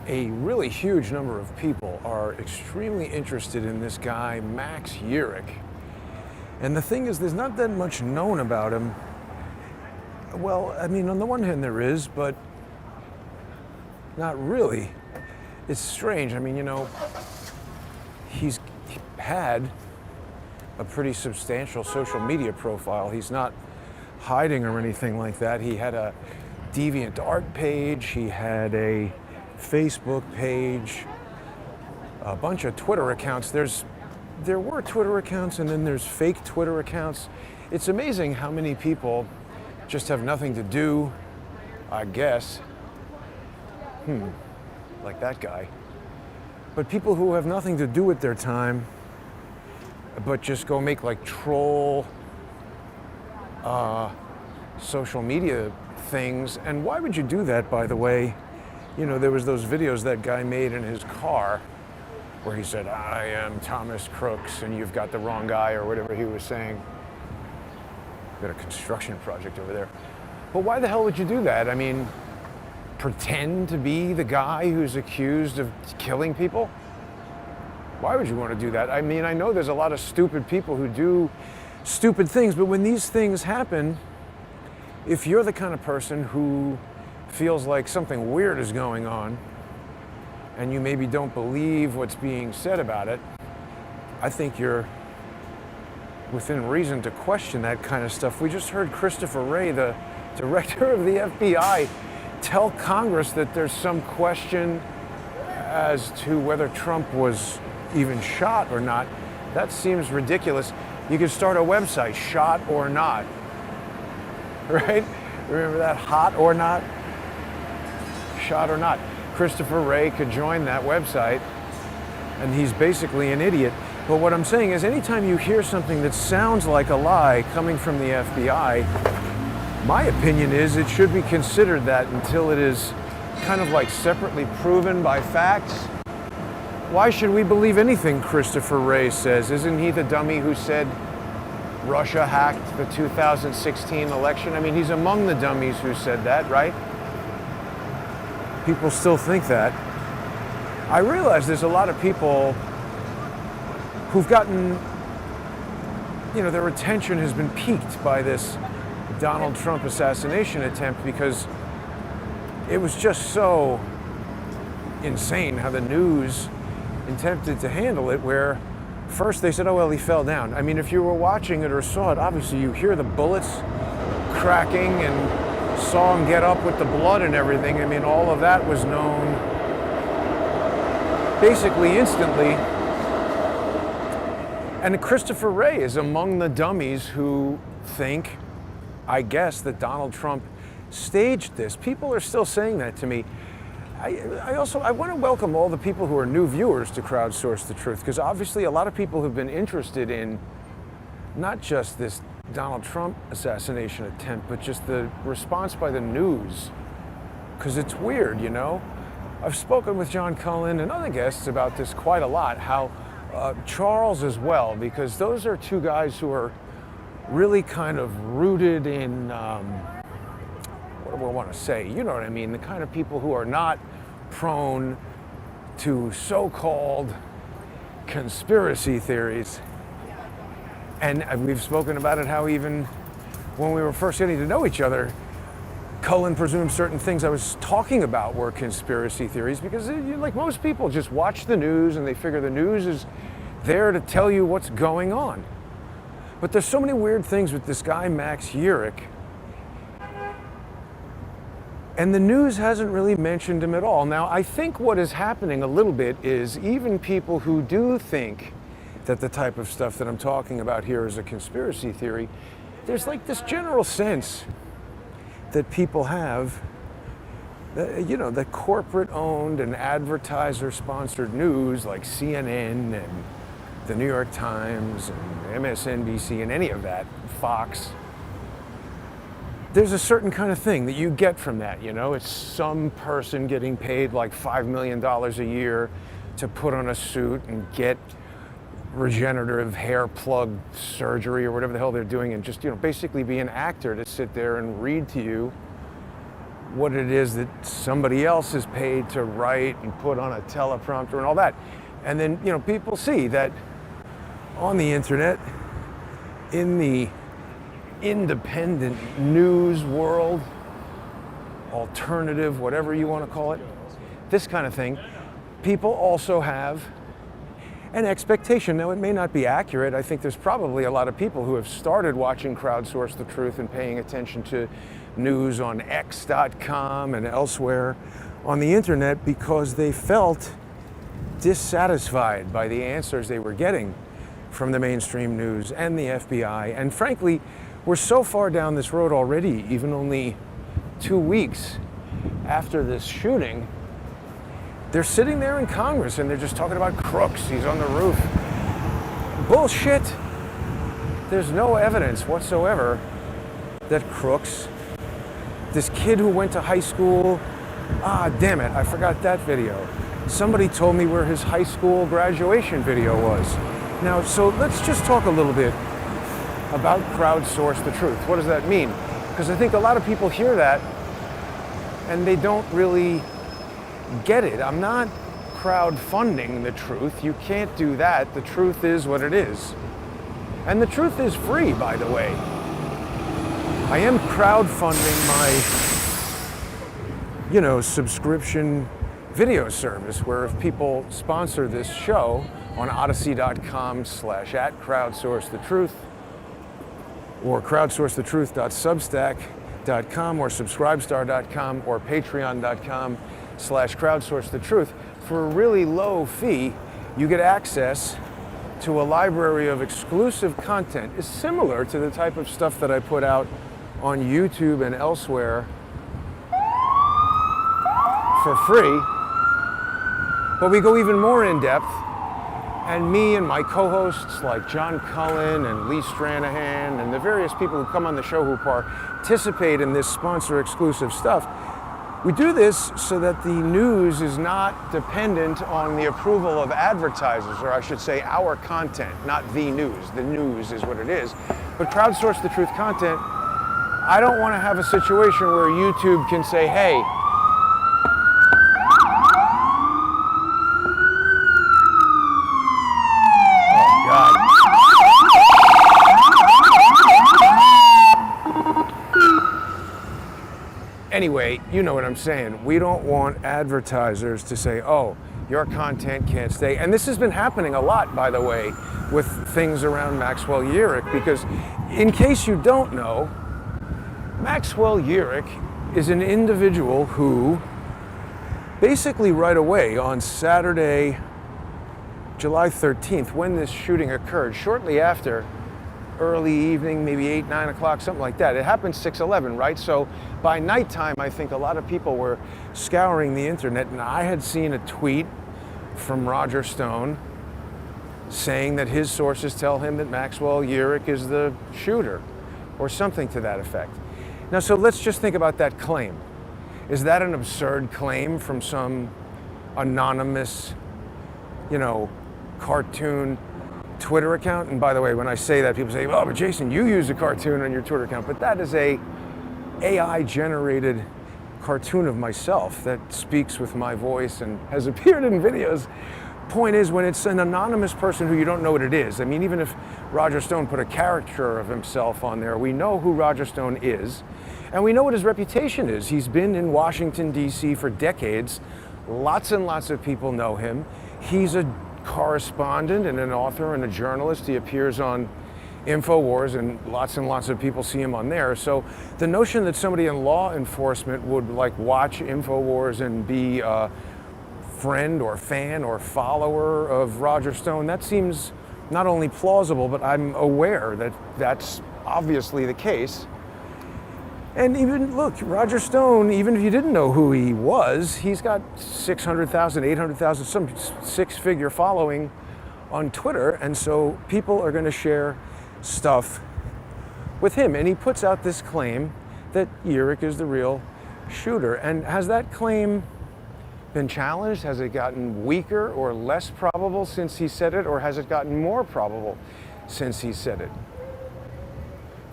a really huge number of people are extremely interested in this guy, Max Yearick. And the thing is, there's not that much known about him. Well, I mean, on the one hand there is, but not really. It's strange. I mean, you know, he's had a pretty substantial social media profile. He's not hiding or anything like that. He had a DeviantArt page, he had a Facebook page, a bunch of Twitter accounts. There were Twitter accounts, and then there's fake Twitter accounts. It's amazing how many people just have nothing to do, I guess. Like that guy. But people who have nothing to do with their time, but just go make like troll social media things. And why would you do that, by the way? You know, there was those videos that guy made in his car where he said, "I am Thomas Crooks and you've got the wrong guy," or whatever he was saying. Got a construction project over there. But why the hell would you do that? I mean, pretend to be the guy who's accused of killing people? Why would you want to do that? I mean, I know there's a lot of stupid people who do stupid things, but when these things happen, if you're the kind of person who feels like something weird is going on and you maybe don't believe what's being said about it, I think you're within reason to question that kind of stuff. We just heard Christopher Wray, the director of the FBI, tell Congress that there's some question as to whether Trump was even shot or not. That seems ridiculous. You could start a website, Shot or Not, right? Remember that, Hot or Not? Shot or Not. Christopher Wray could join that website, and he's basically an idiot. But what I'm saying is, anytime you hear something that sounds like a lie coming from the FBI, my opinion is it should be considered that until it is kind of like separately proven by facts. Why should we believe anything Christopher Wray says? Isn't he the dummy who said Russia hacked the 2016 election? I mean, he's among the dummies who said that, right? People still think that. I realize there's a lot of people who've gotten, you know, their attention has been piqued by this Donald Trump assassination attempt because it was just so insane how the news attempted to handle it, where first they said, oh, well, he fell down. I mean, if you were watching it or saw it, obviously you hear the bullets cracking and saw him get up with the blood and everything. I mean, all of that was known basically instantly. And Christopher Wray is among the dummies who think, I guess, that Donald Trump staged this. People are still saying that to me. I want to welcome all the people who are new viewers to Crowdsource the Truth, because obviously a lot of people have been interested in not just this Donald Trump assassination attempt, but just the response by the news, because it's weird, you know? I've spoken with John Cullen and other guests about this quite a lot, how Charles as well, because those are two guys who are really kind of rooted in, what do I want to say? You know what I mean? The kind of people who are not prone to so-called conspiracy theories. And we've spoken about it, how even when we were first getting to know each other, Cullen presumed certain things I was talking about were conspiracy theories, because like most people just watch the news and they figure the news is there to tell you what's going on. But there's so many weird things with this guy, Max Yearick, and the news hasn't really mentioned him at all. Now, I think what is happening a little bit is even people who do think that the type of stuff that I'm talking about here is a conspiracy theory, there's like this general sense that people have that, you know, that corporate-owned and advertiser-sponsored news like CNN and the New York Times and MSNBC and any of that, Fox, there's a certain kind of thing that you get from that, you know? It's some person getting paid like $5 million a year to put on a suit and get regenerative hair plug surgery or whatever the hell they're doing, and just, you know, basically be an actor to sit there and read to you what it is that somebody else is paid to write and put on a teleprompter and all that. And then, people see that on the internet, in the independent news world, alternative, whatever you want to call it, this kind of thing, people also have an expectation. Now, it may not be accurate. I think there's probably a lot of people who have started watching Crowdsource the Truth and paying attention to news on X.com and elsewhere on the internet because they felt dissatisfied by the answers they were getting from the mainstream news and the FBI. And frankly, we're so far down this road already, even only 2 weeks after this shooting. They're sitting there in Congress and they're just talking about Crooks. He's on the roof. Bullshit. There's no evidence whatsoever that Crooks, this kid who went to high school, damn it, I forgot that video. Somebody told me where his high school graduation video was. Now, so let's just talk a little bit about Crowdsource the Truth. What does that mean? Because I think a lot of people hear that and they don't really get it. I'm not crowdfunding the truth. You can't do that. The truth is what it is. And the truth is free, by the way. I am crowdfunding my, subscription video service where if people sponsor this show on odyssey.com/@crowdsourcethetruth or crowdsourcethetruth.substack.com or subscribestar.com or patreon.com/crowdsourcethetruth, for a really low fee, you get access to a library of exclusive content. Is similar to the type of stuff that I put out on YouTube and elsewhere for free, but we go even more in depth, and me and my co-hosts like John Cullen and Lee Stranahan and the various people who come on the show who participate in this sponsor exclusive stuff, we do this so that the news is not dependent on the approval of advertisers, or I should say our content, not the news. The news is what it is. But Crowdsource the Truth content, I don't want to have a situation where YouTube can say, hey, anyway, you know what I'm saying. We don't want advertisers to say, oh, your content can't stay. And this has been happening a lot, by the way, with things around Maxwell Yearick, because in case you don't know, Maxwell Yearick is an individual who basically right away on Saturday, July 13th, when this shooting occurred, shortly after, early evening, maybe 8, 9 o'clock, something like that. It happened 6/11, right? So by nighttime, I think a lot of people were scouring the internet, and I had seen a tweet from Roger Stone saying that his sources tell him that Maxwell Yearick is the shooter, or something to that effect. Now, so let's just think about that claim. Is that an absurd claim from some anonymous, cartoon Twitter account? And by the way, when I say that, people say, oh, but Jason, you use a cartoon on your Twitter account. But that is a AI-generated cartoon of myself that speaks with my voice and has appeared in videos. Point is, when it's an anonymous person who you don't know what it is, I mean, even if Roger Stone put a caricature of himself on there, we know who Roger Stone is, and we know what his reputation is. He's been in Washington, D.C. for decades. Lots and lots of people know him. He's a correspondent and an author and a journalist. He appears on InfoWars, and lots of people see him on there. So the notion that somebody in law enforcement would watch InfoWars and be a friend or fan or follower of Roger Stone, that seems not only plausible, but I'm aware that that's obviously the case. And even, look, Roger Stone, even if you didn't know who he was, he's got 600,000, 800,000, some six-figure following on Twitter, and so people are going to share stuff with him. And he puts out this claim that Yearick is the real shooter. And has that claim been challenged? Has it gotten weaker or less probable since he said it, or has it gotten more probable since he said it?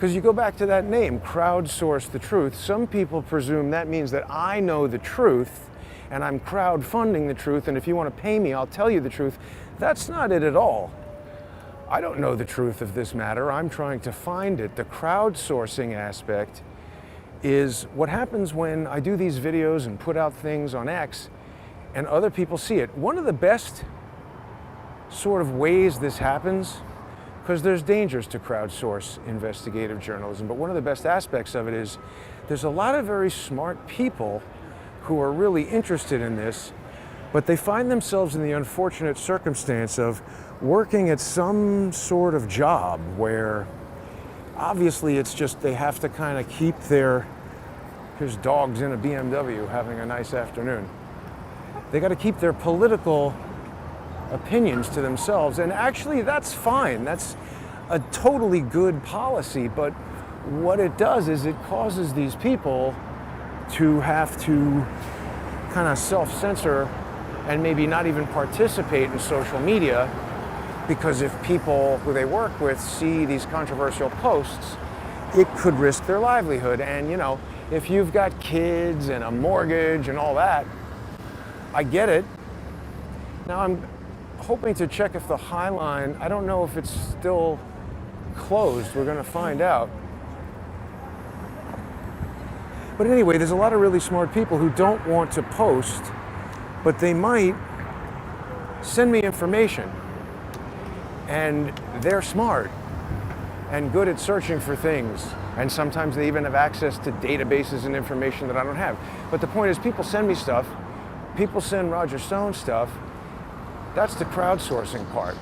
Because you go back to that name, crowdsource the truth. Some people presume that means that I know the truth and I'm crowdfunding the truth, and if you want to pay me, I'll tell you the truth. That's not it at all. I don't know the truth of this matter. I'm trying to find it. The crowdsourcing aspect is what happens when I do these videos and put out things on X and other people see it. One of the best sort of ways this happens, because there's dangers to crowdsource investigative journalism, but one of the best aspects of it is there's a lot of very smart people who are really interested in this, but they find themselves in the unfortunate circumstance of working at some sort of job where obviously it's just they have to kind of keep their, here's dogs in a BMW having a nice afternoon. They got to keep their political opinions to themselves, and actually that's fine. That's a totally good policy, but what it does is it causes these people to have to kind of self-censor and maybe not even participate in social media, because if people who they work with see these controversial posts, it could risk their livelihood. And you know, if you've got kids and a mortgage and all that, I get it. Now I'm hoping to check if the High Line, I don't know if it's still closed. We're going to find out. But anyway, there's a lot of really smart people who don't want to post, but they might send me information. And they're smart and good at searching for things. And sometimes they even have access to databases and information that I don't have. But the point is, people send me stuff. People send Roger Stone stuff. That's the crowdsourcing part.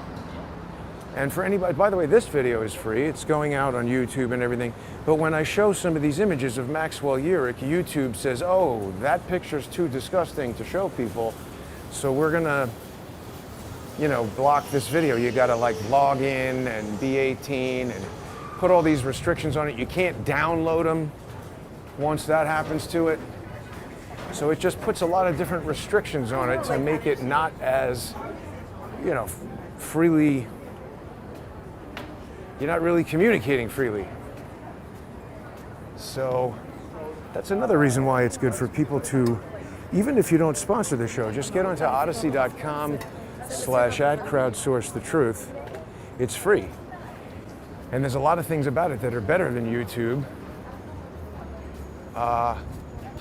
And for anybody, by the way, this video is free. It's going out on YouTube and everything. But when I show some of these images of Maxwell Yearick, YouTube says, oh, that picture's too disgusting to show people, so we're gonna, you know, block this video. You gotta like log in and be 18 and put all these restrictions on it. You can't download them once that happens to it. So it just puts a lot of different restrictions on it to make it not as, you know, freely, you're not really communicating freely. So that's another reason why it's good for people to, even if you don't sponsor the show, just get onto odyssey.com/@crowdsourcethetruth. It's free. And there's a lot of things about it that are better than YouTube.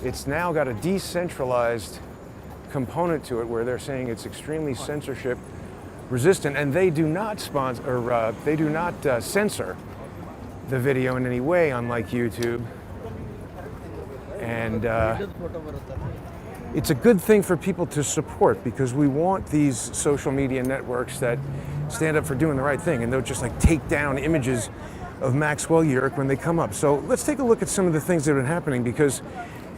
It's now got a decentralized component to it where they're saying it's extremely censorship resistant, and they do not sponsor, or they do not censor the video in any way, unlike YouTube. And it's a good thing for people to support, because we want these social media networks that stand up for doing the right thing, and they'll just like take down images of Maxwell Yearick when they come up. So let's take a look at some of the things that have been happening, because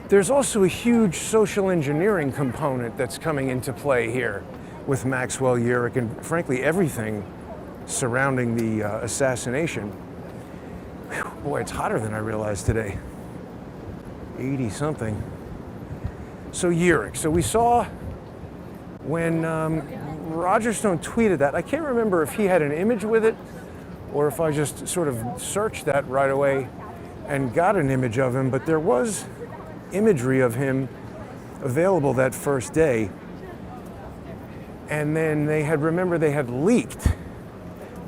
there's also a huge social engineering component that's coming into play here with Maxwell Yearick, and frankly everything surrounding the assassination. Whew, boy, it's hotter than I realized today. 80 something. So Yearick, so we saw when Roger Stone tweeted that, I can't remember if he had an image with it or if I just sort of searched that right away and got an image of him, but there was imagery of him available that first day. And then they had leaked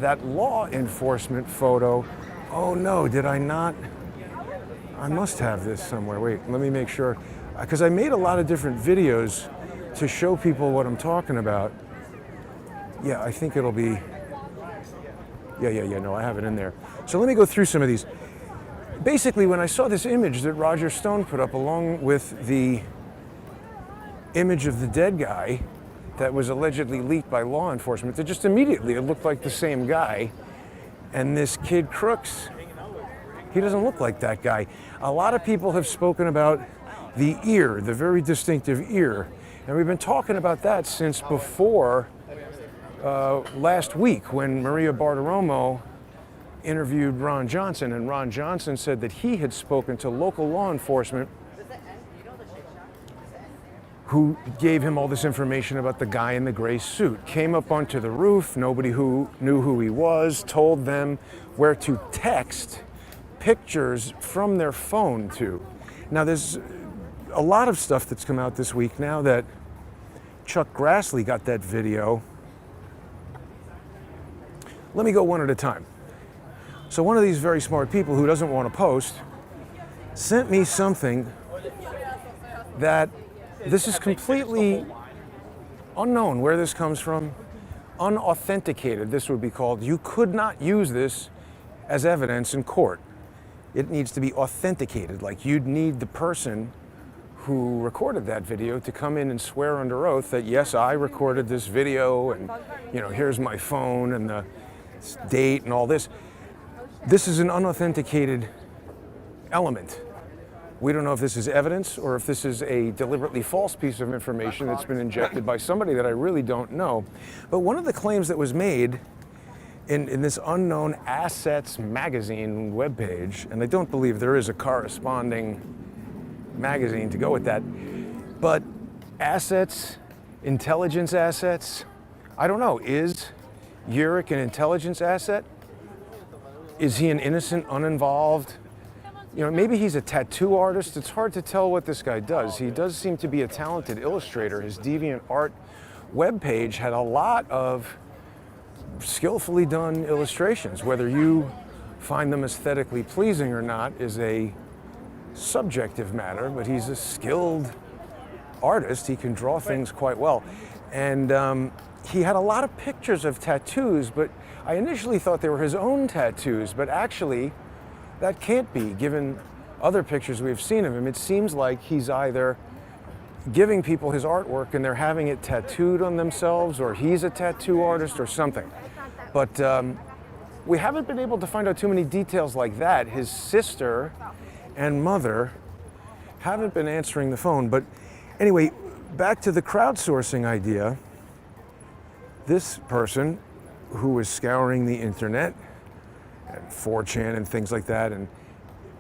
that law enforcement photo. Oh no, did I not? I must have this somewhere. Wait, let me make sure. Because I made a lot of different videos to show people what I'm talking about. Yeah, I think it'll be, no, I have it in there. So let me go through some of these. Basically, when I saw this image that Roger Stone put up along with the image of the dead guy that was allegedly leaked by law enforcement, that just immediately it looked like the same guy. And this kid Crooks, he doesn't look like that guy. A lot of people have spoken about the ear, the very distinctive ear. And we've been talking about that since before last week, when Maria Bartiromo interviewed Ron Johnson, and Ron Johnson said that he had spoken to local law enforcement who gave him all this information about the guy in the gray suit. Came up onto the roof, nobody who knew who he was, told them where to text pictures from their phone too. Now there's a lot of stuff that's come out this week now that Chuck Grassley got that video. Let me go one at a time. So one of these very smart people who doesn't want to post sent me something that this is completely unknown where this comes from, unauthenticated, this would be called. You could not use this as evidence in court. It needs to be authenticated, like you'd need the person who recorded that video to come in and swear under oath that, yes, I recorded this video, and here's my phone and the date and all this. This is an unauthenticated element. We don't know if this is evidence or if this is a deliberately false piece of information that's been injected by somebody that I really don't know. But one of the claims that was made in this Unknown Assets magazine webpage, and I don't believe there is a corresponding magazine to go with that, but assets, intelligence assets, I don't know, is Yearick an intelligence asset? Is he an innocent, uninvolved? Maybe he's a tattoo artist. It's hard to tell what this guy does. He does seem to be a talented illustrator. His DeviantArt webpage had a lot of skillfully done illustrations. Whether you find them aesthetically pleasing or not is a subjective matter, but he's a skilled artist. He can draw things quite well. And he had a lot of pictures of tattoos, but I initially thought they were his own tattoos, but actually that can't be, given other pictures we've seen of him. It seems like he's either giving people his artwork and they're having it tattooed on themselves, or he's a tattoo artist or something. But we haven't been able to find out too many details like that. His sister and mother haven't been answering the phone. But anyway, back to the crowdsourcing idea. This person who was scouring the internet and 4chan and things like that, and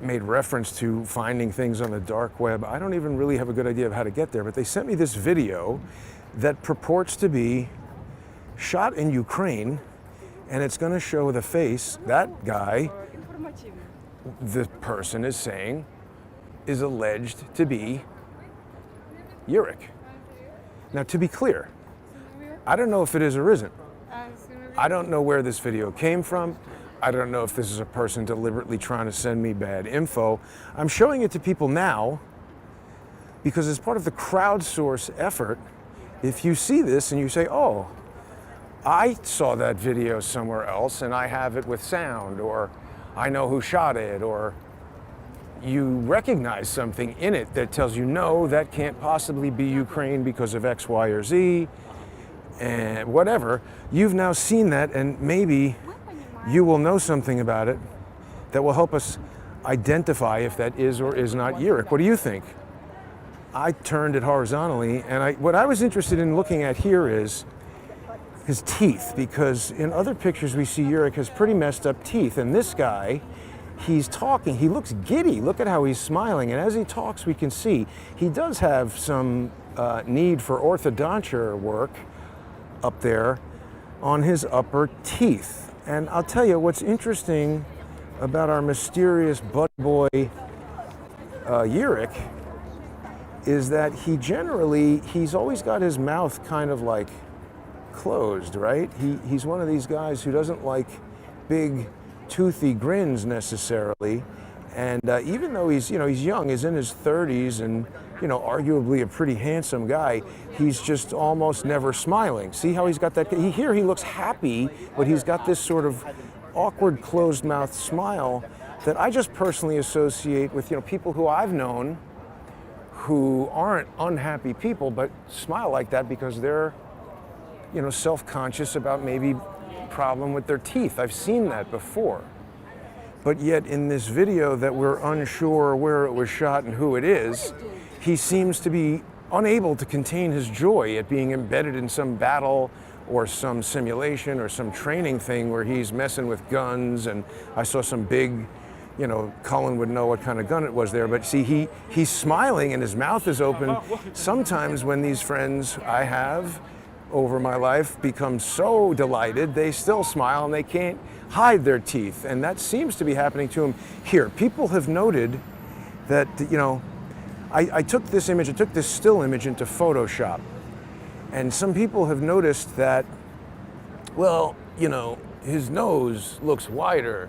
made reference to finding things on the dark web. I don't even really have a good idea of how to get there, but they sent me this video that purports to be shot in Ukraine, and it's going to show the face. That guy, the person is saying, is alleged to be Yearick. Now, to be clear, I don't know if it is or isn't. I don't know where this video came from. I don't know if this is a person deliberately trying to send me bad info. I'm showing it to people now because as part of the crowdsource effort, if you see this and you say, oh, I saw that video somewhere else and I have it with sound, or I know who shot it, or you recognize something in it that tells you, no, that can't possibly be Ukraine because of X, Y, or Z, and whatever, you've now seen that, and maybe you will know something about it that will help us identify if that is or is not Yearick. What do you think? I turned it horizontally, and what I was interested in looking at here is his teeth, because in other pictures we see Yearick has pretty messed up teeth, and this guy, he's talking, he looks giddy. Look at how he's smiling, and as he talks we can see he does have some need for orthodonture work up there on his upper teeth. And I'll tell you what's interesting about our mysterious butt boy Yearick is that he's always got his mouth kind of like closed, right? He's one of these guys who doesn't like big toothy grins necessarily. And even though he's young, he's in his 30s and arguably a pretty handsome guy, he's just almost never smiling. See how he's got that? Here he looks happy, but he's got this sort of awkward closed mouth smile that I just personally associate with people who I've known who aren't unhappy people but smile like that because they're self-conscious about maybe problem with their teeth. I've seen that before. But yet in this video that we're unsure where it was shot and who it is, he seems to be unable to contain his joy at being embedded in some battle or some simulation or some training thing where he's messing with guns. And I saw some big, Cullen would know what kind of gun it was there, but see, he's smiling and his mouth is open. Sometimes when these friends I have over my life become so delighted, they still smile and they can't hide their teeth, and that seems to be happening to them here. People have noted that, I took this image, I took this still image into Photoshop, and some people have noticed that, well, his nose looks wider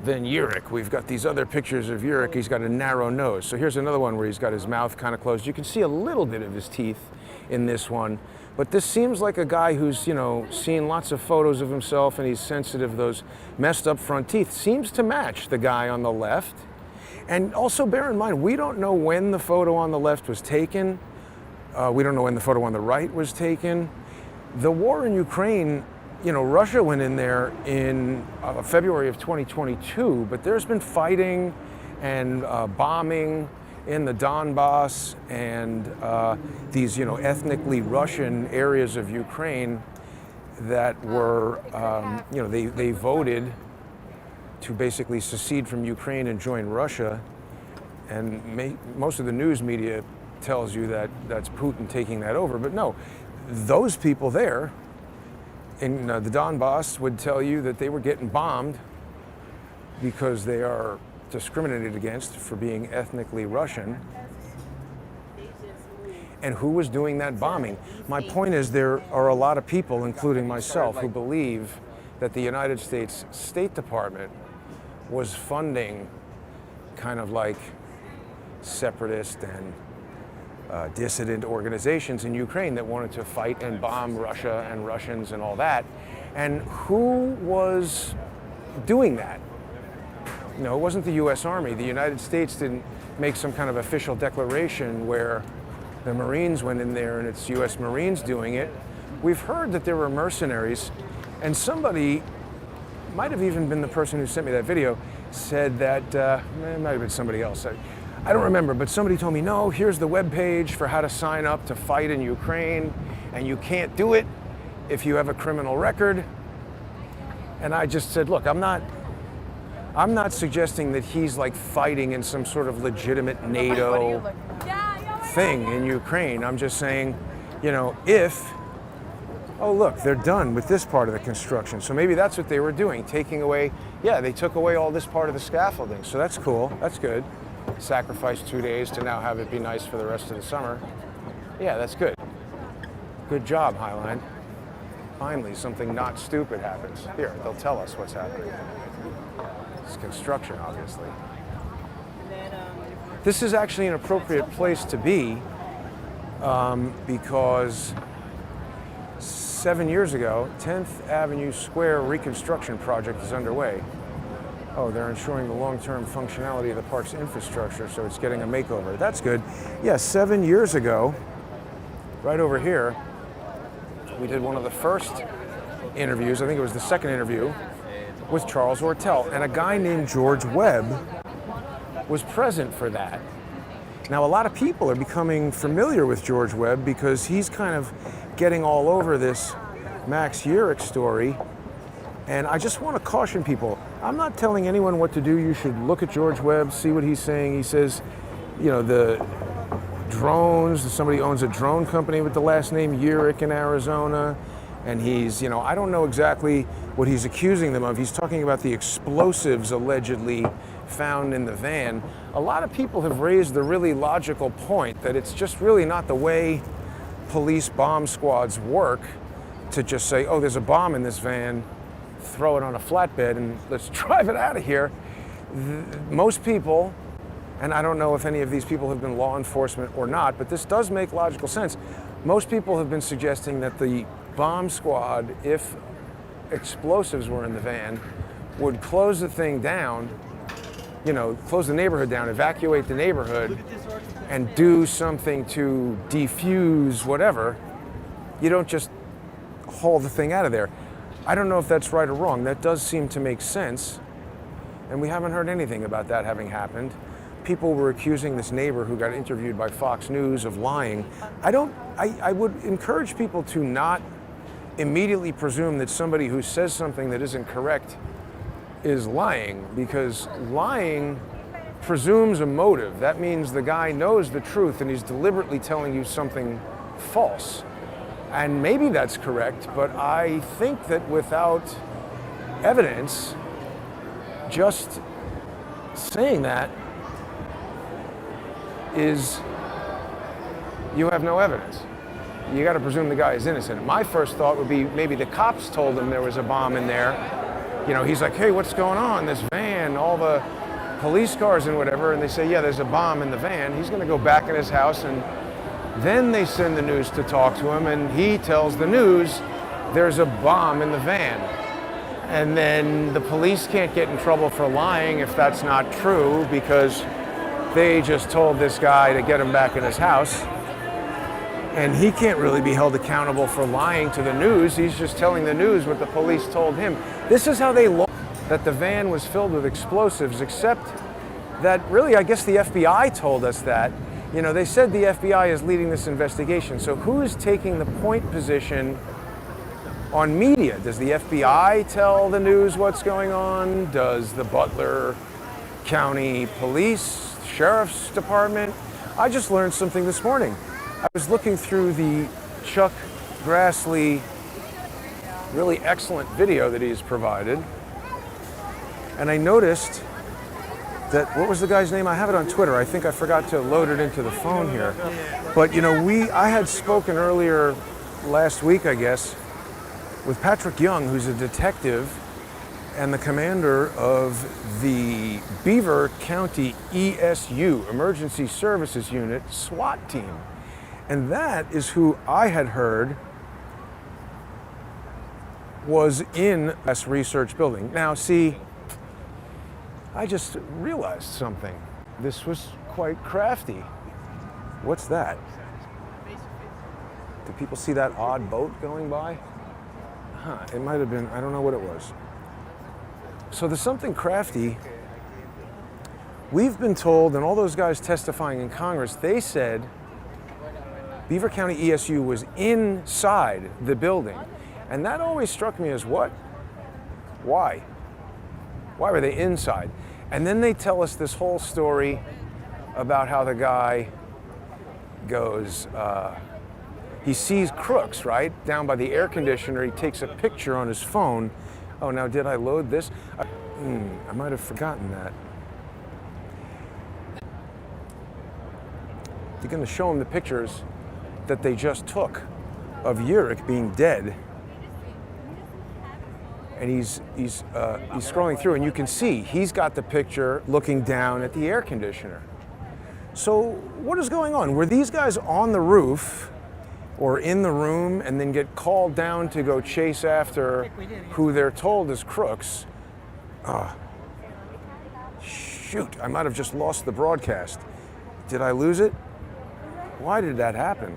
than Yearick. We've got these other pictures of Yearick. He's got a narrow nose. So here's another one where he's got his mouth kind of closed. You can see a little bit of his teeth in this one, but this seems like a guy who's, seen lots of photos of himself, and he's sensitive to those messed up front teeth. Seems to match the guy on the left. And also bear in mind, we don't know when the photo on the left was taken. We don't know when the photo on the right was taken. The war in Ukraine, Russia went in there in February of 2022, but there's been fighting and bombing in the Donbass and these, ethnically Russian areas of Ukraine that were, they voted to basically secede from Ukraine and join Russia. And most of the news media tells you that that's Putin taking that over. But no, those people there in the Donbass would tell you that they were getting bombed because they are discriminated against for being ethnically Russian. And who was doing that bombing? My point is, there are a lot of people, including myself, who believe that the United States State Department was funding kind of like separatist and dissident organizations in Ukraine that wanted to fight and bomb Russia and Russians and all that. And who was doing that? No, it wasn't the US Army. The United States didn't make some kind of official declaration where the Marines went in there and it's US Marines doing it. We've heard that there were mercenaries, and somebody, might have even been the person who sent me that video, said that, it might have been somebody else. I don't remember, but somebody told me, no, here's the webpage for how to sign up to fight in Ukraine, and you can't do it if you have a criminal record. And I just said, look, I'm not suggesting that he's like fighting in some sort of legitimate NATO thing in Ukraine. I'm just saying, if, oh look, they're done with this part of the construction. So maybe that's what they were doing, taking away, they took away all this part of the scaffolding. So that's cool, that's good. Sacrifice 2 days to now have it be nice for the rest of the summer. Yeah, that's good. Good job, Highline. Finally, something not stupid happens. Here, they'll tell us what's happening. It's construction, obviously. This is actually an appropriate place to be because 7 years ago, 10th Avenue Square reconstruction project is underway. Oh, they're ensuring the long-term functionality of the park's infrastructure, so it's getting a makeover. That's good. Yeah, 7 years ago, right over here, we did one of the first interviews, I think it was the second interview, with Charles Ortel, and a guy named George Webb was present for that. Now, a lot of people are becoming familiar with George Webb because he's kind of getting all over this Max Yearick story. And I just want to caution people, I'm not telling anyone what to do. You should look at George Webb, see what he's saying. He says, the drones, somebody owns a drone company with the last name Yearick in Arizona. And he's, I don't know exactly what he's accusing them of. He's talking about the explosives allegedly found in the van. A lot of people have raised the really logical point that it's just really not the way police bomb squads work to just say, oh, there's a bomb in this van, throw it on a flatbed and let's drive it out of here. Most people, and I don't know if any of these people have been law enforcement or not, but this does make logical sense. Most people have been suggesting that the bomb squad, if explosives were in the van, would close the thing down, close the neighborhood down, evacuate the neighborhood, and do something to defuse whatever. You don't just haul the thing out of there. I don't know if that's right or wrong. That does seem to make sense. And we haven't heard anything about that having happened. People were accusing this neighbor who got interviewed by Fox News of lying. I would encourage people to not immediately presume that somebody who says something that isn't correct is lying, because lying presumes a motive. That means the guy knows the truth and he's deliberately telling you something false. And maybe that's correct, but I think that without evidence, just saying that is, you have no evidence. You got to presume the guy is innocent. My first thought would be maybe the cops told him there was a bomb in there. You know, he's like, hey, what's going on? This van, all the police cars and whatever, and they say, yeah, there's a bomb in the van. He's going to go back in his house, and then they send the news to talk to him, and he tells the news there's a bomb in the van. And then the police can't get in trouble for lying if that's not true, because they just told this guy to get him back in his house. And he can't really be held accountable for lying to the news. He's just telling the news what the police told him. This is how they learned that the van was filled with explosives, except that really, I guess the FBI told us that. You know, they said the FBI is leading this investigation. So who is taking the point position on media? Does the FBI tell the news what's going on? Does the Butler County Police, Sheriff's Department? I just learned something this morning. I was looking through the Chuck Grassley really excellent video that he's provided, and I noticed that, what was the guy's name? I have it on Twitter. I think I forgot to load it into the phone here. But you know, I had spoken earlier last week, I guess, with Patrick Young, who's a detective and the commander of the Beaver County ESU, Emergency Services Unit, SWAT team. And that is who I had heard was in this research building. Now, see, I just realized something. This was quite crafty. What's that? Do people see that odd boat going by? Huh, it might have been, I don't know what it was. So there's something crafty. We've been told, and all those guys testifying in Congress, they said Beaver County ESU was inside the building. And that always struck me as what? Why? Why were they inside? And then they tell us this whole story about how the guy goes, he sees crooks, right? Down by the air conditioner, he takes a picture on his phone. Oh, now did I load this? I might have forgotten that. They're gonna show him the pictures that they just took of Yearick being dead. And he's scrolling through, and you can see he's got the picture looking down at the air conditioner. So what is going on? Were these guys on the roof or in the room and then get called down to go chase after who they're told is crooks? Shoot, I might have just lost the broadcast. Did I lose it? Why did that happen?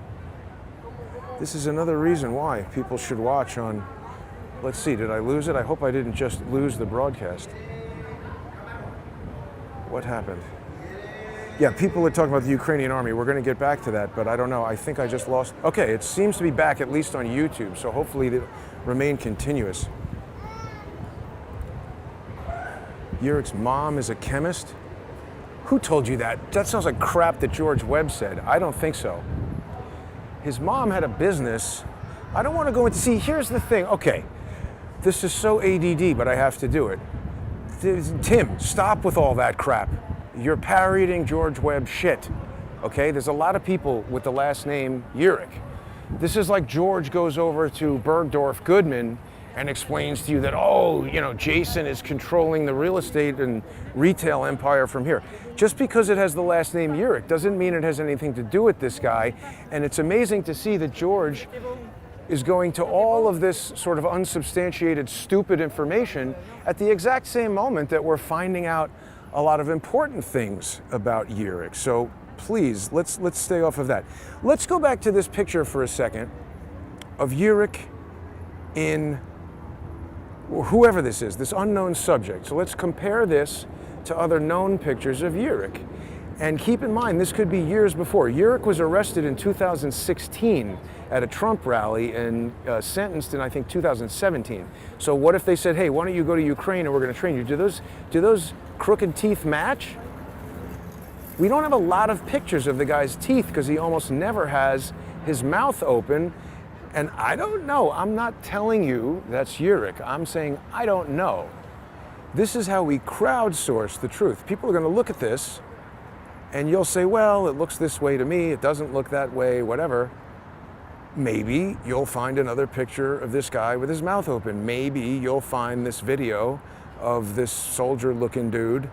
This is another reason why people should watch on, let's see, did I lose it? I hope I didn't just lose the broadcast. What happened? Yeah, people are talking about the Ukrainian army. We're going to get back to that, but I don't know. I think I just lost. Okay, it seems to be back, at least on YouTube, so hopefully it'll remain continuous. Yearick's mom is a chemist? Who told you that? That sounds like crap that George Webb said. I don't think so. His mom had a business. I don't want to go into, see, here's the thing. Okay, this is so ADD, but I have to do it. Tim, stop with all that crap. You're parodying George Webb shit, okay? There's a lot of people with the last name Yearick. This is like George goes over to Bergdorf Goodman and explains to you that, oh, you know, Jason is controlling the real estate and retail empire from here. Just because it has the last name Yearick doesn't mean it has anything to do with this guy. And it's amazing to see that George is going to all of this sort of unsubstantiated, stupid information at the exact same moment that we're finding out a lot of important things about Yearick. So please, let's stay off of that. Let's go back to this picture for a second of Yearick in whoever this is, this unknown subject. So let's compare this to other known pictures of Yearick. And keep in mind, this could be years before. Yearick was arrested in 2016 at a Trump rally and sentenced in, I think, 2017. So what if they said, hey, why don't you go to Ukraine and we're going to train you? Do those crooked teeth match? We don't have a lot of pictures of the guy's teeth because he almost never has his mouth open. And I don't know. I'm not telling you that's Yearick. I'm saying I don't know. This is how we crowdsource the truth. People are going to look at this and you'll say, well, it looks this way to me. It doesn't look that way, whatever. Maybe you'll find another picture of this guy with his mouth open. Maybe you'll find this video of this soldier-looking dude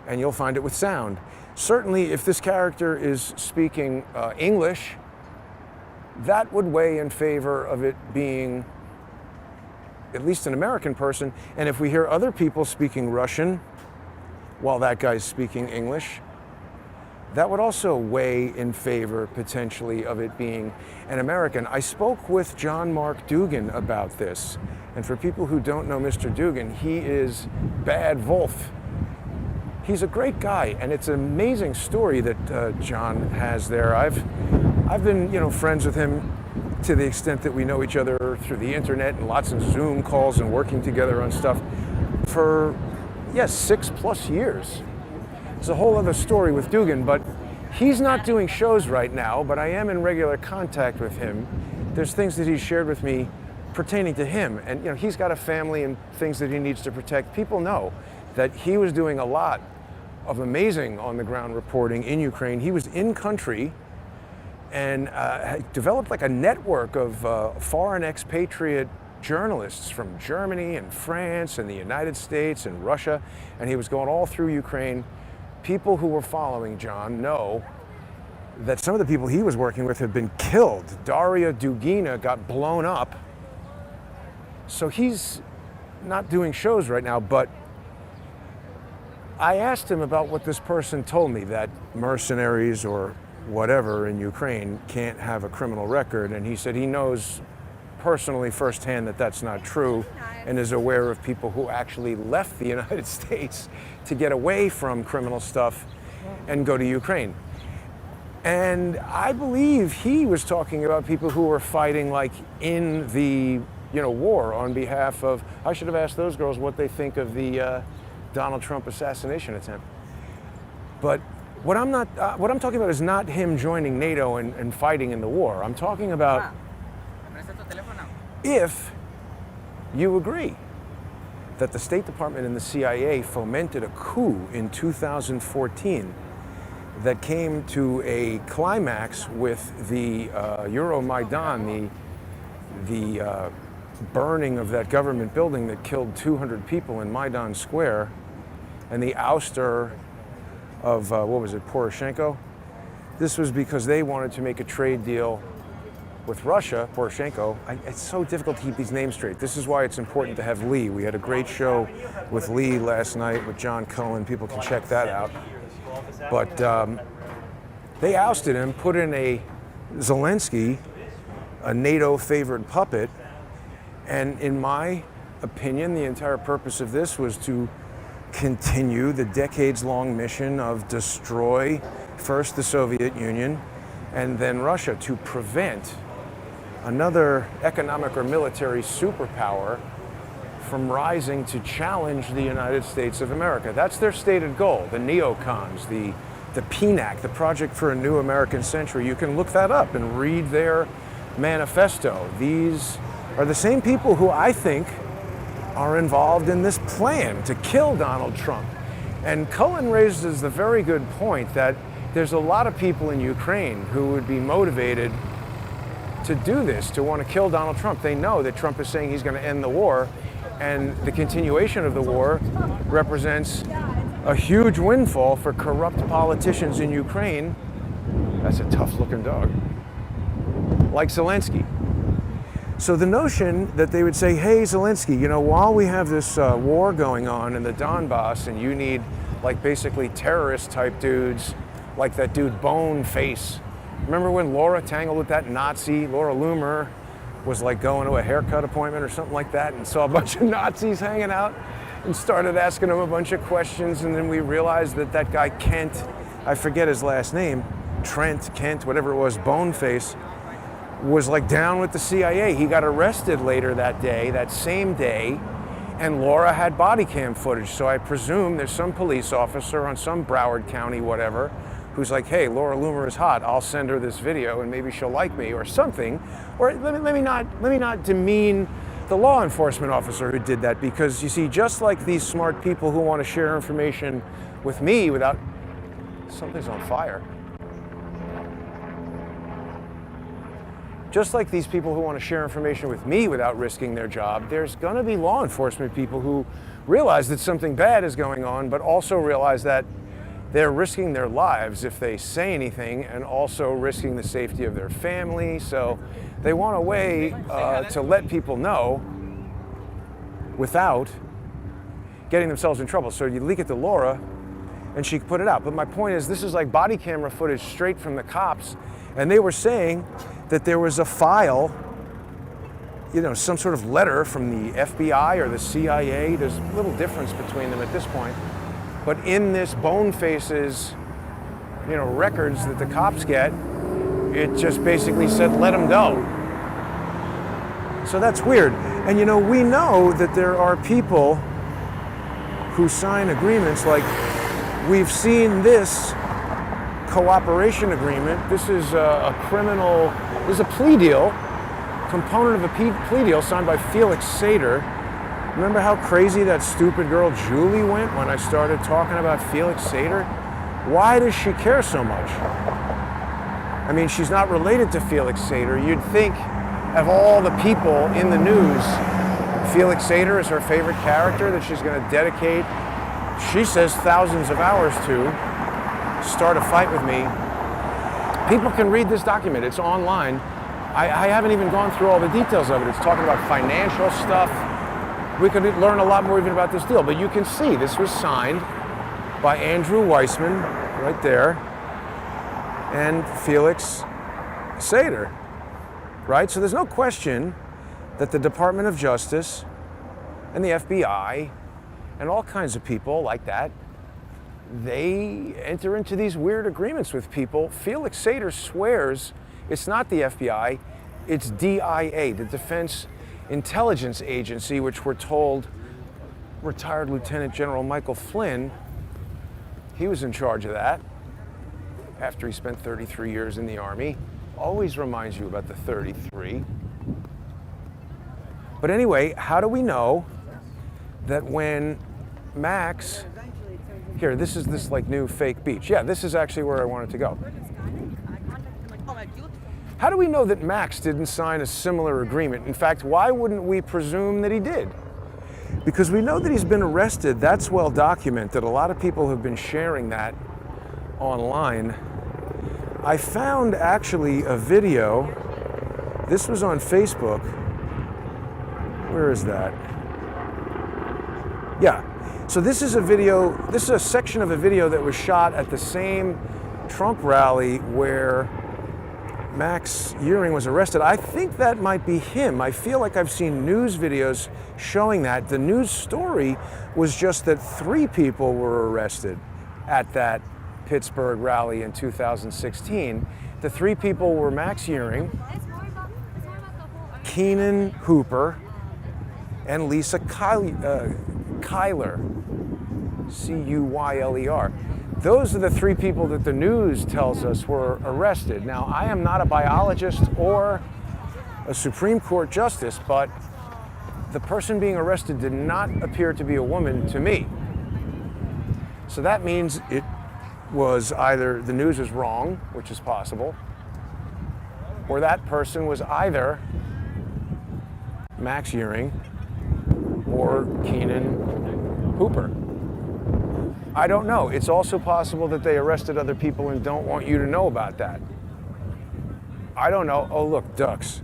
and you'll find it with sound. Certainly, if this character is speaking English, that would weigh in favor of it being at least an American person. And if we hear other people speaking Russian while that guy's speaking English, that would also weigh in favor, potentially, of it being an American. I spoke with John Mark Dugan about this. And for people who don't know Mr. Dugan, he is Bad Wolf. He's a great guy, and it's an amazing story that John has there. I've been, friends with him to the extent that we know each other through the internet and lots of Zoom calls and working together on stuff for, 6+ years. It's a whole other story with Dugan, but he's not doing shows right now, but I am in regular contact with him. There's things that he's shared with me pertaining to him, and he's got a family and things that he needs to protect. People know that he was doing a lot of amazing on-the-ground reporting in Ukraine. He was in country and developed like a network of foreign expatriate journalists from Germany and France and the United States and Russia, and he was going all through Ukraine. People who were following John know that some of the people he was working with have been killed. Daria Dugina got blown up. So he's not doing shows right now, but I asked him about what this person told me, that mercenaries or whatever in Ukraine can't have a criminal record, and he said he knows personally firsthand that that's not true and is aware of people who actually left the United States to get away from criminal stuff and go to Ukraine. And I believe he was talking about people who were fighting like in the war on behalf of, I should have asked those girls what they think of the Donald Trump assassination attempt. But what I'm talking about is not him joining NATO and fighting in the war. I'm talking about if you agree that the State Department and the CIA fomented a coup in 2014 that came to a climax with the Euromaidan, the burning of that government building that killed 200 people in Maidan Square, and the ouster of, Poroshenko. This was because they wanted to make a trade deal with Russia, Poroshenko. It's so difficult to keep these names straight. This is why it's important to have Lee. We had a great show with Lee last night with John Cohen. People can check that out. But they ousted him, put in a Zelensky, a NATO-favored puppet, and in my opinion, the entire purpose of this was to continue the decades-long mission of destroy first the Soviet Union and then Russia, to prevent another economic or military superpower from rising to challenge the United States of America. That's their stated goal, the neocons, the PNAC, the Project for a New American Century. You can look that up and read their manifesto. These are the same people who I think are involved in this plan to kill Donald Trump. And Cohen raises the very good point that there's a lot of people in Ukraine who would be motivated to do this, to want to kill Donald Trump. They know that Trump is saying he's going to end the war, and the continuation of the war represents a huge windfall for corrupt politicians in Ukraine. That's a tough-looking dog. Like Zelensky. So the notion that they would say, hey, Zelensky, while we have this war going on in the Donbass and you need like basically terrorist type dudes, like that dude Boneface. Remember when Laura tangled with that Nazi? Laura Loomer was like going to a haircut appointment or something like that and saw a bunch of Nazis hanging out and started asking them a bunch of questions, and then we realized that that guy Kent, I forget his last name, Trent, Kent, whatever it was, Boneface, was like down with the CIA. He got arrested later that day, that same day, and Laura had body cam footage. So I presume there's some police officer on some Broward County, whatever, who's like, hey, Laura Loomer is hot, I'll send her this video and maybe she'll like me or something. Or let me not demean the law enforcement officer who did that, because you see, just like these smart people who want to share information with me without, something's on fire. Just like these people who want to share information with me without risking their job, there's going to be law enforcement people who realize that something bad is going on, but also realize that they're risking their lives if they say anything, and also risking the safety of their family. So they want a way to let people know without getting themselves in trouble. So you leak it to Laura and she can put it out. But my point is, this is like body camera footage straight from the cops, and they were saying that there was a file, you know, some sort of letter from the FBI or the CIA. There's little difference between them at this point. But in this Boneface's, you know, records that the cops get, it just basically said, let him go. So that's weird. And you know, we know that there are people who sign agreements, like we've seen this cooperation agreement. This is a criminal, this is a plea deal, component of a plea deal signed by Felix Sater. Remember how crazy that stupid girl Julie went when I started talking about Felix Sater? Why does she care so much? I mean, she's not related to Felix Sater. You'd think of all the people in the news, Felix Sater is her favorite character that she's going to dedicate, she says, thousands of hours to start a fight with me. People can read this document. It's online. I haven't even gone through all the details of it. It's talking about financial stuff. We could learn a lot more even about this deal, but you can see this was signed by Andrew Weissman, right there, and Felix Sater, right? So there's no question that the Department of Justice and the FBI and all kinds of people like that, they enter into these weird agreements with people. Felix Sater swears it's not the FBI, it's DIA, the Defense Intelligence Agency, which we're told retired Lieutenant General Michael Flynn, he was in charge of that after he spent 33 years in the Army. Always reminds you about the 33. But anyway, how do we know that when Max, here, this is this like new fake beach. Yeah, this is actually where I wanted to go. How do we know that Max didn't sign a similar agreement? In fact, why wouldn't we presume that he did? Because we know that he's been arrested. That's well documented. A lot of people have been sharing that online. I found actually a video. This was on Facebook. Where is that? Yeah. So this is a video, this is a section of a video that was shot at the same Trump rally where Max Yearick was arrested. I think that might be him. I feel like I've seen news videos showing that. The news story was just that 3 people were arrested at that Pittsburgh rally in 2016. The 3 people were Max Yearick, Keenan Hooper, and Lisa Cuyler, Cuyler. Those are the 3 people that the news tells us were arrested. Now, I am not a biologist or a Supreme Court justice, but the person being arrested did not appear to be a woman to me. So that means it was either the news is wrong, which is possible, or that person was either Max Yearick or Keenan Hooper. I don't know. It's also possible that they arrested other people and don't want you to know about that. I don't know. Oh, look, ducks.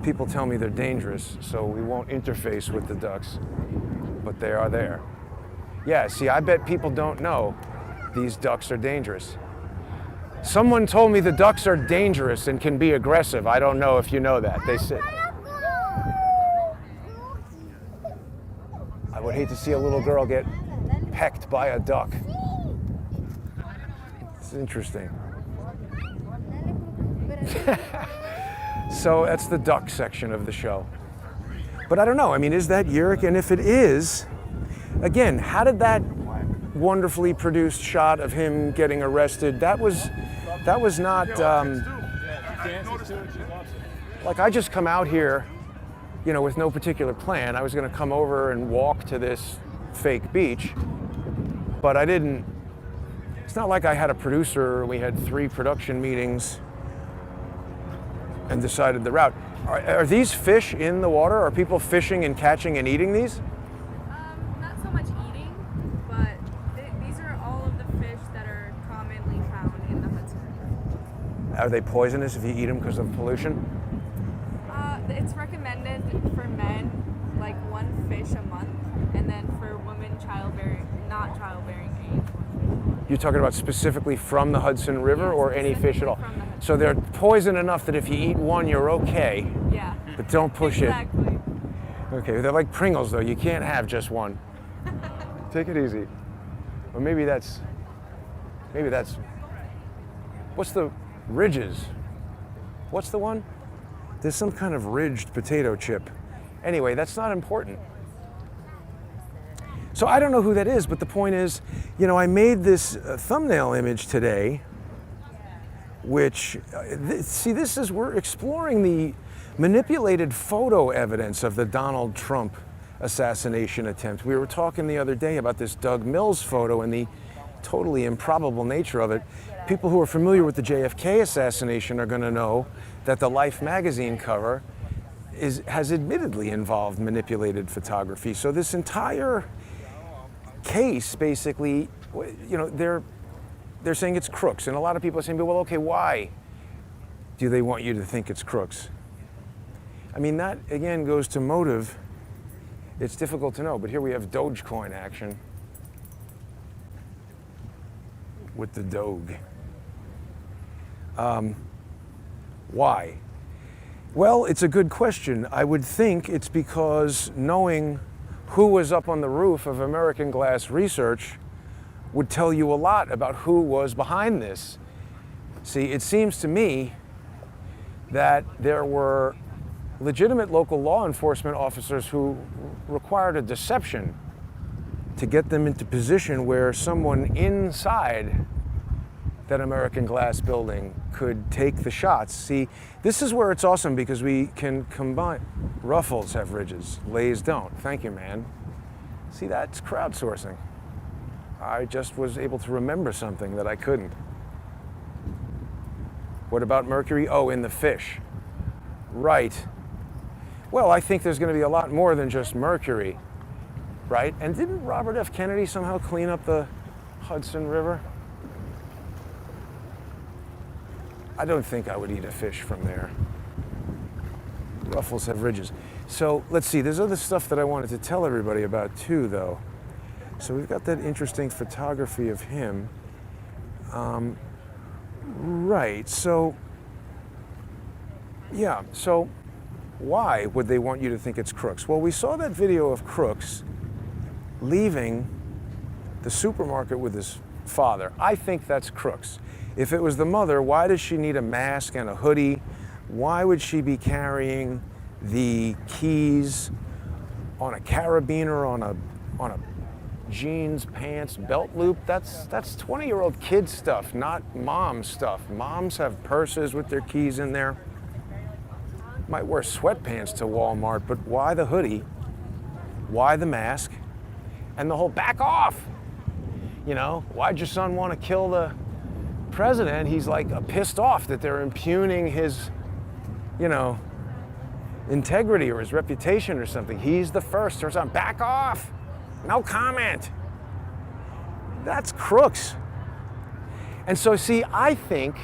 People tell me they're dangerous, so we won't interface with the ducks, but they are there. Yeah, see, I bet people don't know these ducks are dangerous. Someone told me the ducks are dangerous and can be aggressive. I don't know if you know that. They said. I would hate to see a little girl get pecked by a duck. It's interesting. So that's the duck section of the show. But I don't know, I mean, is that Yearick? And if it is, again, how did that wonderfully produced shot of him getting arrested, that was not, like I just come out here, you know, with no particular plan. I was gonna come over and walk to this fake beach, but I didn't, it's not like I had a producer, we had 3 production meetings and decided the route. Are these fish in the water? Are people fishing and catching and eating these? Not so much eating, but these are all of the fish that are commonly found in the Hudson River. Are they poisonous if you eat them because of pollution? It's recommended for men, like 1 fish a month, and then for women not childbearing age. You're talking about specifically from the Hudson River, Yeah, or any fish at all? from the Hudson. So they're poison enough that if you eat one, you're okay, Yeah. but don't push Exactly. it. Okay, they're like Pringles though, you can't have just one. Take it easy. Or maybe that's, what's the ridges? What's the one? There's some kind of ridged potato chip. Anyway, that's not important. So I don't know who that is, but the point is, you know, I made this thumbnail image today, which, we're exploring the manipulated photo evidence of the Donald Trump assassination attempt. We were talking the other day about this Doug Mills photo and the totally improbable nature of it. People who are familiar with the JFK assassination are going to know that the Life magazine cover has admittedly involved manipulated photography. So this entire case, basically, you know, they're saying it's crooks, and a lot of people are saying, well, okay, why do they want you to think it's crooks? I mean, that again goes to motive. It's difficult to know, but here we have Dogecoin action with the Doge. Why? Well, it's a good question. I would think it's because knowing who was up on the roof of American Glass Research would tell you a lot about who was behind this. See, it seems to me that there were legitimate local law enforcement officers who required a deception to get them into position where someone inside that American Glass building could take the shots. See, this is where it's awesome because we can combine. Ruffles have ridges, Lays don't. Thank you, man. See, that's crowdsourcing. I just was able to remember something that I couldn't. What about mercury? Oh, in the fish. Right. Well, I think there's going to be a lot more than just mercury, right? And didn't Robert F. Kennedy somehow clean up the Hudson River? I don't think I would eat a fish from there. Ruffles have ridges. So let's see, there's other stuff that I wanted to tell everybody about too, though. So we've got that interesting photography of him. Right, so, yeah, so why would they want you to think it's crooks? Well, we saw that video of Crooks leaving the supermarket with his father. I think that's crooks. If it was the mother, why does she need a mask and a hoodie? Why would she be carrying the keys on a carabiner, on a jeans, pants, belt loop? That's 20-year-old kid stuff, not mom stuff. Moms have purses with their keys in there. Might wear sweatpants to Walmart, but why the hoodie? Why the mask? And the whole back off. You know, why'd your son want to kill the president? He's like pissed off that they're impugning his, you know, integrity or his reputation or something. He's the first or something. Back off. No comment. That's crooks. And so, see, I think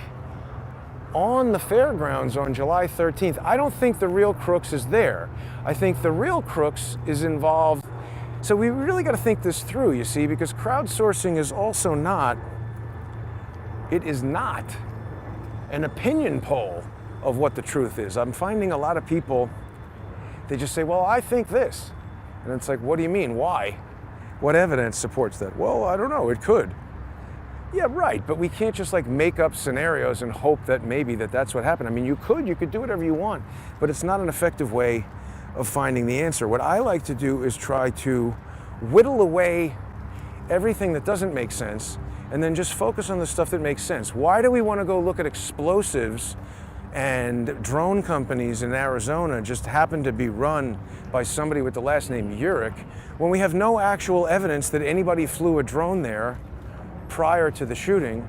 on the fairgrounds on July 13th, I don't think the real crooks is there. I think the real crooks is involved. So we really got to think this through, you see, because crowdsourcing is also not, it is not an opinion poll of what the truth is. I'm finding a lot of people, they just say, well, I think this. And it's like, what do you mean? Why? What evidence supports that? Well, I don't know, it could. Yeah, right, but we can't just like make up scenarios and hope that maybe that's what happened. I mean, you could do whatever you want, but it's not an effective way of finding the answer. What I like to do is try to whittle away everything that doesn't make sense and then just focus on the stuff that makes sense. Why do we want to go look at explosives and drone companies in Arizona just happen to be run by somebody with the last name Yearick when we have no actual evidence that anybody flew a drone there prior to the shooting?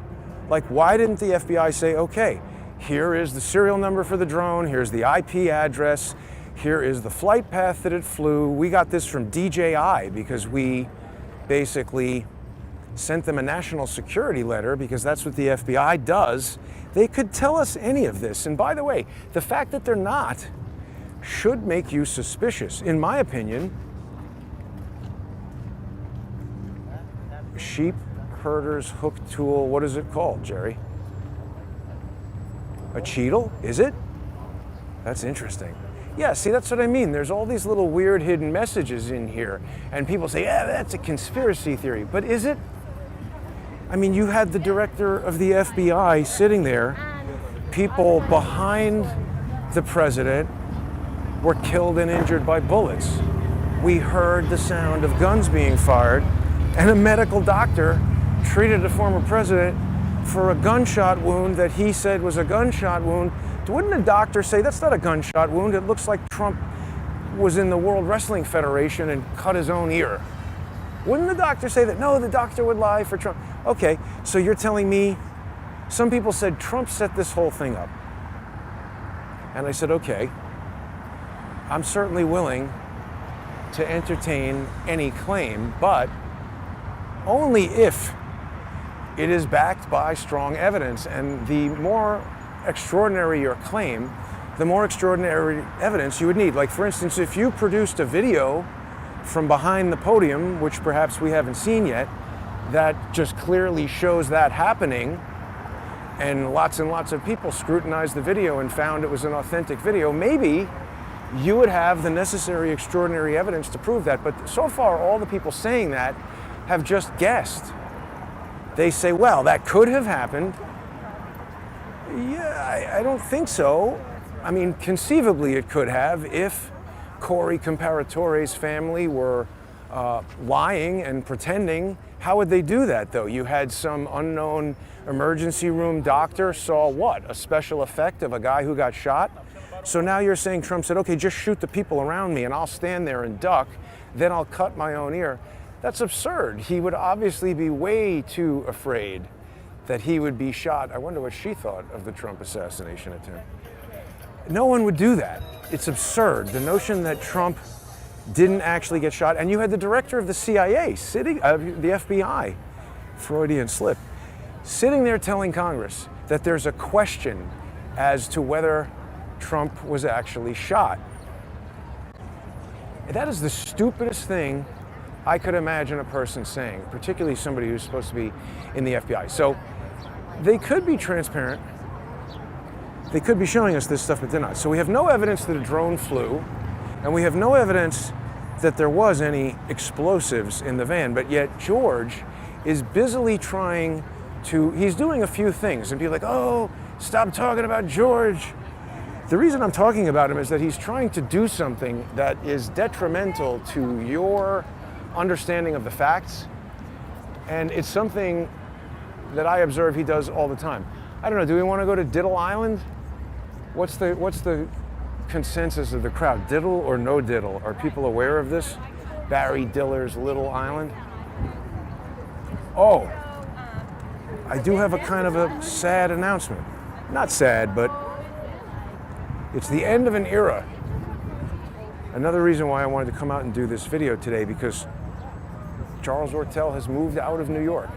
Like, why didn't the FBI say, okay, here is the serial number for the drone, here's the IP address, here is the flight path that it flew. We got this from DJI because we basically sent them a national security letter because that's what the FBI does. They could tell us any of this. And by the way, the fact that they're not should make you suspicious. In my opinion, sheep herder's hook tool, what is it called, Jerry? A cheetle? Is it? That's interesting. Yeah, see, that's what I mean. There's all these little weird hidden messages in here. And people say, yeah, that's a conspiracy theory. But is it? I mean, you had the director of the FBI sitting there. People behind the president were killed and injured by bullets. We heard the sound of guns being fired. And a medical doctor treated the former president for a gunshot wound that he said was a gunshot wound. Wouldn't a doctor say, that's not a gunshot wound, it looks like Trump was in the World Wrestling Federation and cut his own ear? Wouldn't the doctor say that? No, the doctor would lie for Trump. Okay, so you're telling me, some people said Trump set this whole thing up. And I said, okay, I'm certainly willing to entertain any claim, but only if it is backed by strong evidence. And the more extraordinary your claim, the more extraordinary evidence you would need. Like, for instance, if you produced a video from behind the podium, which perhaps we haven't seen yet, that just clearly shows that happening, and lots of people scrutinized the video and found it was an authentic video, maybe you would have the necessary extraordinary evidence to prove that. But so far, all the people saying that have just guessed. They say, well, that could have happened. Yeah, I don't think so. I mean, conceivably it could have if Corey Comparatore's family were lying and pretending. How would they do that, though? You had some unknown emergency room doctor saw what? A special effect of a guy who got shot? So now you're saying Trump said, okay, just shoot the people around me and I'll stand there and duck, then I'll cut my own ear. That's absurd. He would obviously be way too afraid that he would be shot. I wonder what she thought of the Trump assassination attempt. No one would do that. It's absurd. The notion that Trump didn't actually get shot, and you had the director of the CIA sitting, the FBI, Freudian slip, sitting there telling Congress that there's a question as to whether Trump was actually shot. That is the stupidest thing I could imagine a person saying, particularly somebody who's supposed to be in the FBI. So they could be transparent. They could be showing us this stuff, but they're not. So we have no evidence that a drone flew, and we have no evidence that there was any explosives in the van, but yet George is busily trying to, he's doing a few things, and people are like, oh, stop talking about George. The reason I'm talking about him is that he's trying to do something that is detrimental to your understanding of the facts, and it's something that I observe he does all the time. I don't know, do we want to go to Diddle Island? What's the consensus of the crowd? Diddle or no diddle? Are people aware of this? Barry Diller's Little Island? Oh, I do have a kind of a sad announcement. Not sad, but it's the end of an era. Another reason why I wanted to come out and do this video today, because Charles Ortel has moved out of New York.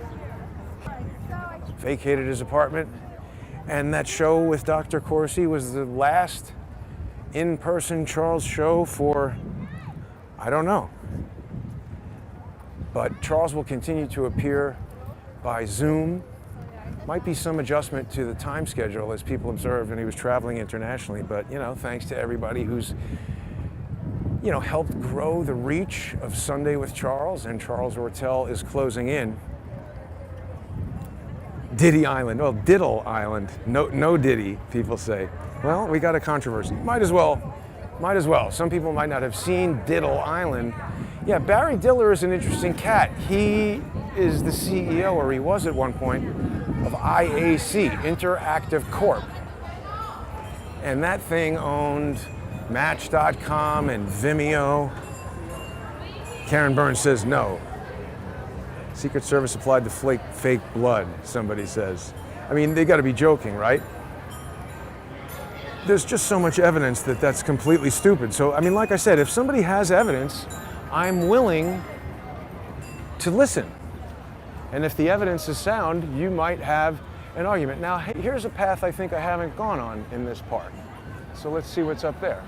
Vacated his apartment, and that show with Dr. Corsi was the last in-person Charles show for, I don't know. But Charles will continue to appear by Zoom. Might be some adjustment to the time schedule as people observed when he was traveling internationally, but you know, thanks to everybody who's helped grow the reach of Sunday with Charles, and Charles Ortel is closing in. Diddy Island, well, Diddle Island, no Diddy, people say. Well, we got a controversy. Might as well. Some people might not have seen Diddle Island. Yeah, Barry Diller is an interesting cat. He is the CEO, or he was at one point, of IAC, Interactive Corp. And that thing owned Match.com and Vimeo. Karen Burns says no. Secret Service applied the fake blood, somebody says. I mean, they got to be joking, right? There's just so much evidence that that's completely stupid. So, I mean, like I said, if somebody has evidence, I'm willing to listen. And if the evidence is sound, you might have an argument. Now, here's a path I think I haven't gone on in this park. So let's see what's up there.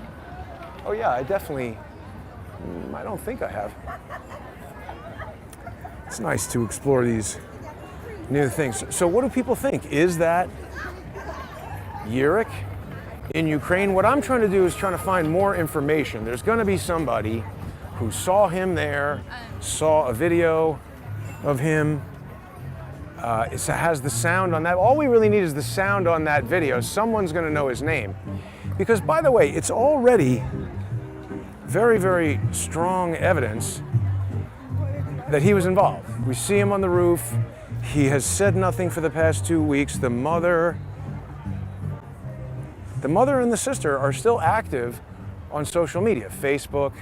Oh yeah, I don't think I have. It's nice to explore these new things. So what do people think? Is that Yearick in Ukraine? What I'm trying to do is trying to find more information. There's going to be somebody who saw him there, saw a video of him. It has the sound on that. All we really need is the sound on that video. Someone's going to know his name. Because, by the way, it's already very, very strong evidence that he was involved. We see him on the roof. He has said nothing for the past 2 weeks. The mother and the sister are still active on social media. Facebook,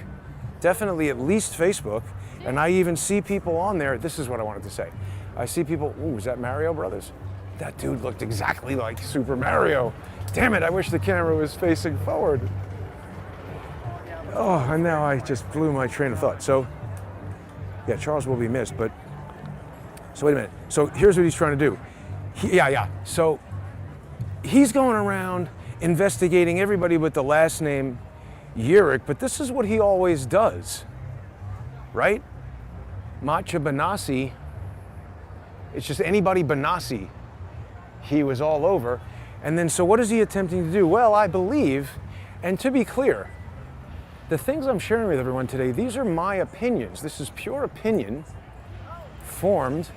definitely at least Facebook. And I even see people on there. This is what I wanted to say. I see people, ooh, is that Mario Brothers? That dude looked exactly like Super Mario. Damn it, I wish the camera was facing forward. Oh, and now I just blew my train of thought. So, yeah, Charles will be missed, but, so wait a minute. So here's what he's trying to do. So he's going around investigating everybody with the last name Yearick, but this is what he always does, right? Matcha Banasi, it's just anybody Banasi, he was all over. And then, so what is he attempting to do? Well, I believe, and to be clear, the things I'm sharing with everyone today, these are my opinions. This is pure opinion formed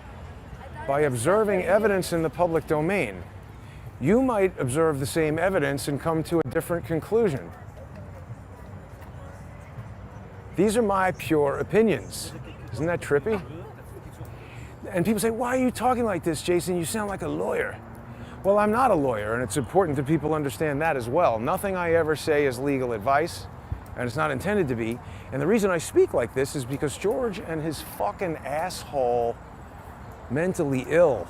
by observing evidence in the public domain. You might observe the same evidence and come to a different conclusion. These are my pure opinions. Isn't that trippy? And people say, why are you talking like this, Jason? You sound like a lawyer. Well, I'm not a lawyer, and it's important that people understand that as well. Nothing I ever say is legal advice, and it's not intended to be. And the reason I speak like this is because George and his fucking asshole, mentally ill,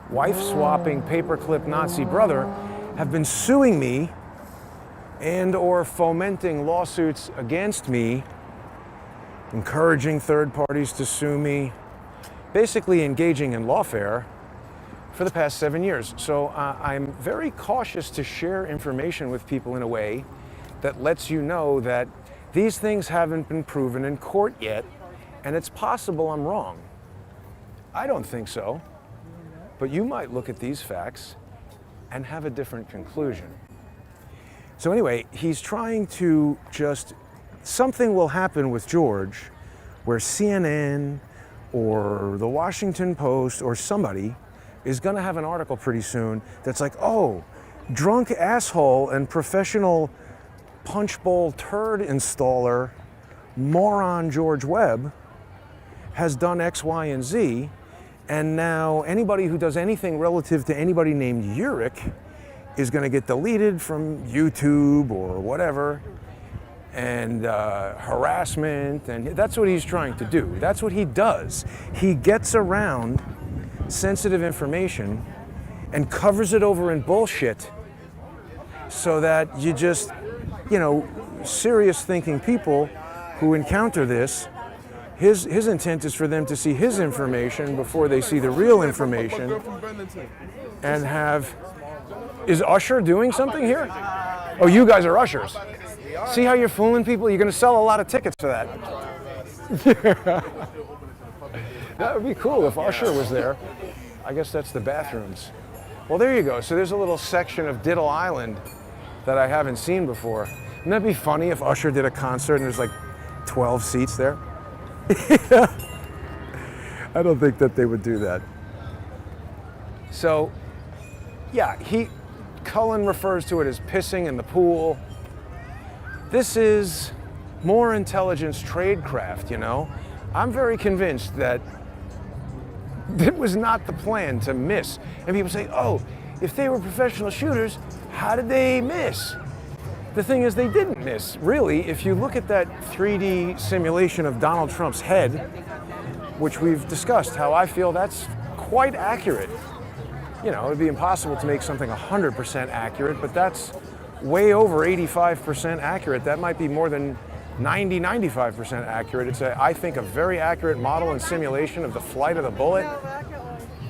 wife-swapping, paperclip Nazi brother have been suing me and or fomenting lawsuits against me, encouraging third parties to sue me, basically engaging in lawfare for the past 7 years. So I'm very cautious to share information with people in a way that lets you know that these things haven't been proven in court yet, and it's possible I'm wrong. I don't think so, but you might look at these facts and have a different conclusion. So anyway, he's trying to something will happen with George where CNN or the Washington Post or somebody is going to have an article pretty soon that's like, oh, drunk asshole and professional punch bowl turd installer moron George Webb has done X, Y, and Z, and now anybody who does anything relative to anybody named Yearick is going to get deleted from YouTube or whatever, and harassment, and that's what he's trying to do. That's what he does. He gets around sensitive information and covers it over in bullshit so that you just, serious thinking people who encounter this, his intent is for them to see his information before they see the real information and have, is Usher doing something here? Oh, you guys are ushers. See how you're fooling people? You're going to sell a lot of tickets for that. That would be cool if Usher was there. I guess that's the bathrooms. Well, there you go. So there's a little section of Diddle Island that I haven't seen before. Wouldn't that be funny if Usher did a concert and there's like 12 seats there? I don't think that they would do that. So, yeah, Cullen refers to it as pissing in the pool. This is more intelligence tradecraft, you know? I'm very convinced that it was not the plan to miss. And people say, oh, if they were professional shooters, how did they miss? The thing is, they didn't miss. Really, if you look at that 3D simulation of Donald Trump's head, which we've discussed, how I feel that's quite accurate. You know, it'd be impossible to make something 100% accurate, but that's way over 85% accurate. That might be more than 95% accurate. It's, I think, a very accurate model and simulation of the flight of the bullet.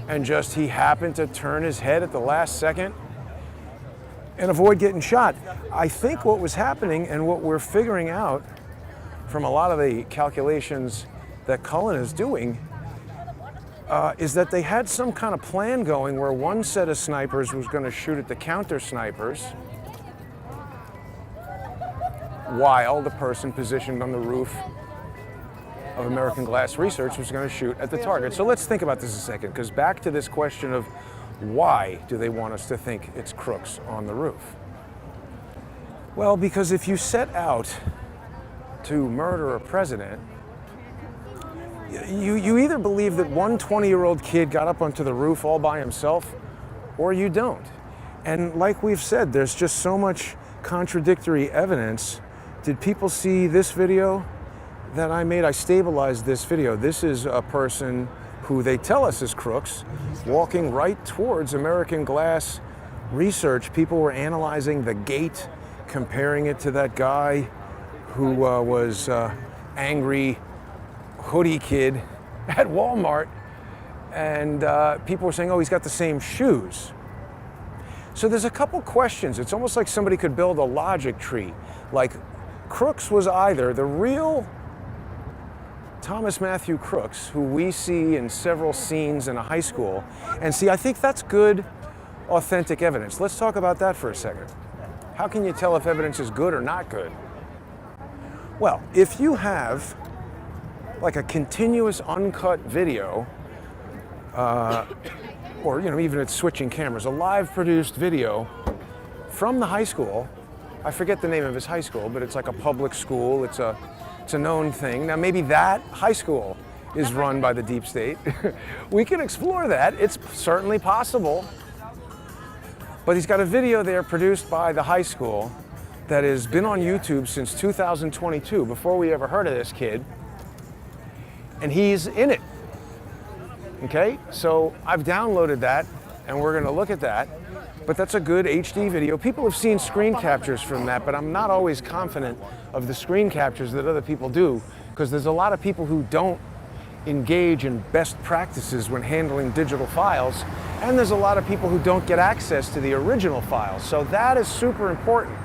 And just he happened to turn his head at the last second and avoid getting shot. I think what was happening and what we're figuring out from a lot of the calculations that Cullen is doing is that they had some kind of plan going where one set of snipers was going to shoot at the counter snipers while the person positioned on the roof of American Glass Research was going to shoot at the target. So let's think about this a second, because back to this question of why do they want us to think it's crooks on the roof? Well, because if you set out to murder a president, you either believe that one 20-year-old kid got up onto the roof all by himself, or you don't. And like we've said, there's just so much contradictory evidence. Did people see this video that I made? I stabilized this video. This is a person who they tell us is crooks, walking right towards American Glass Research. People were analyzing the gait, comparing it to that guy who was angry hoodie kid at Walmart, and people were saying, oh, he's got the same shoes. So there's a couple questions. It's almost like somebody could build a logic tree. Like, Crooks was either the real Thomas Matthew Crooks, who we see in several scenes in a high school. And see, I think that's good, authentic evidence. Let's talk about that for a second. How can you tell if evidence is good or not good? Well, if you have like a continuous uncut video, or even it's switching cameras, a live produced video from the high school. I forget the name of his high school, but it's like a public school. It's a known thing. Now maybe that high school is run by the deep state. We can explore that. It's certainly possible. But he's got a video there produced by the high school that has been on YouTube since 2022, before we ever heard of this kid. And he's in it. Okay, so I've downloaded that and we're gonna look at that. But that's a good HD video. People have seen screen captures from that, but I'm not always confident of the screen captures that other people do, because there's a lot of people who don't engage in best practices when handling digital files, and there's a lot of people who don't get access to the original files. So that is super important,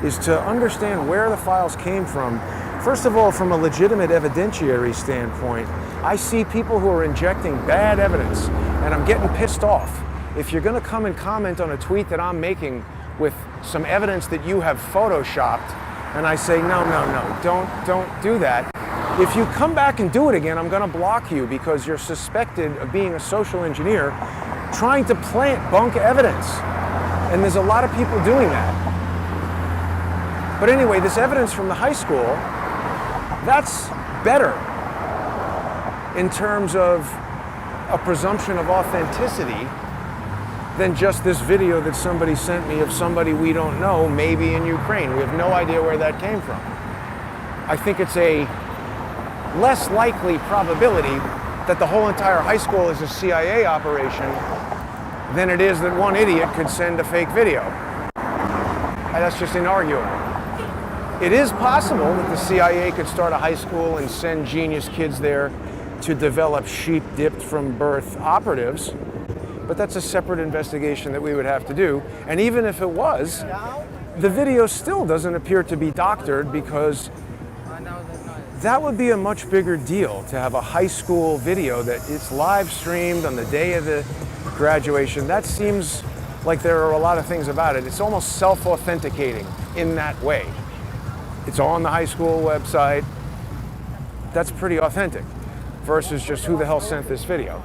is to understand where the files came from. First of all, from a legitimate evidentiary standpoint, I see people who are injecting bad evidence, and I'm getting pissed off. If you're going to come and comment on a tweet that I'm making with some evidence that you have photoshopped, and I say, no, don't do that. If you come back and do it again, I'm going to block you, because you're suspected of being a social engineer trying to plant bunk evidence. And there's a lot of people doing that. But anyway, this evidence from the high school, that's better in terms of a presumption of authenticity than just this video that somebody sent me of somebody we don't know, maybe in Ukraine. We have no idea where that came from. I think it's a less likely probability that the whole entire high school is a CIA operation than it is that one idiot could send a fake video. And that's just inarguable. It is possible that the CIA could start a high school and send genius kids there to develop sheep dipped from birth operatives, but that's a separate investigation that we would have to do. And even if it was, the video still doesn't appear to be doctored, because that would be a much bigger deal to have a high school video that it's live streamed on the day of the graduation. That seems like there are a lot of things about it. It's almost self-authenticating in that way. It's on the high school website. That's pretty authentic, versus just who the hell sent this video.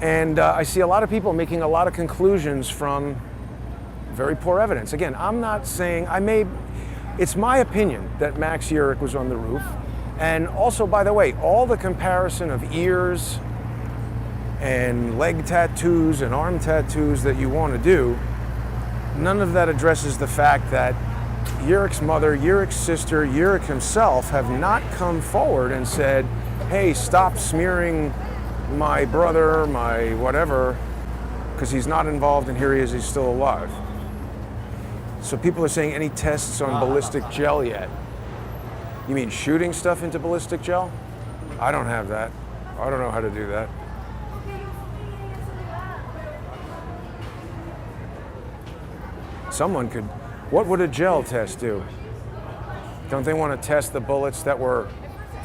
And I see a lot of people making a lot of conclusions from very poor evidence. Again, I'm not saying, It's my opinion that Max Yearick was on the roof. And also, by the way, all the comparison of ears and leg tattoos and arm tattoos that you want to do, none of that addresses the fact that Yearick's mother, Yearick's sister, Yearick himself have not come forward and said, hey, stop smearing my brother, my whatever, because he's not involved and here he is, he's still alive. So people are saying any tests on ballistic gel yet? You mean shooting stuff into ballistic gel? I don't have that. I don't know how to do that. Someone could. What would a gel test do? Don't they want to test the bullets that were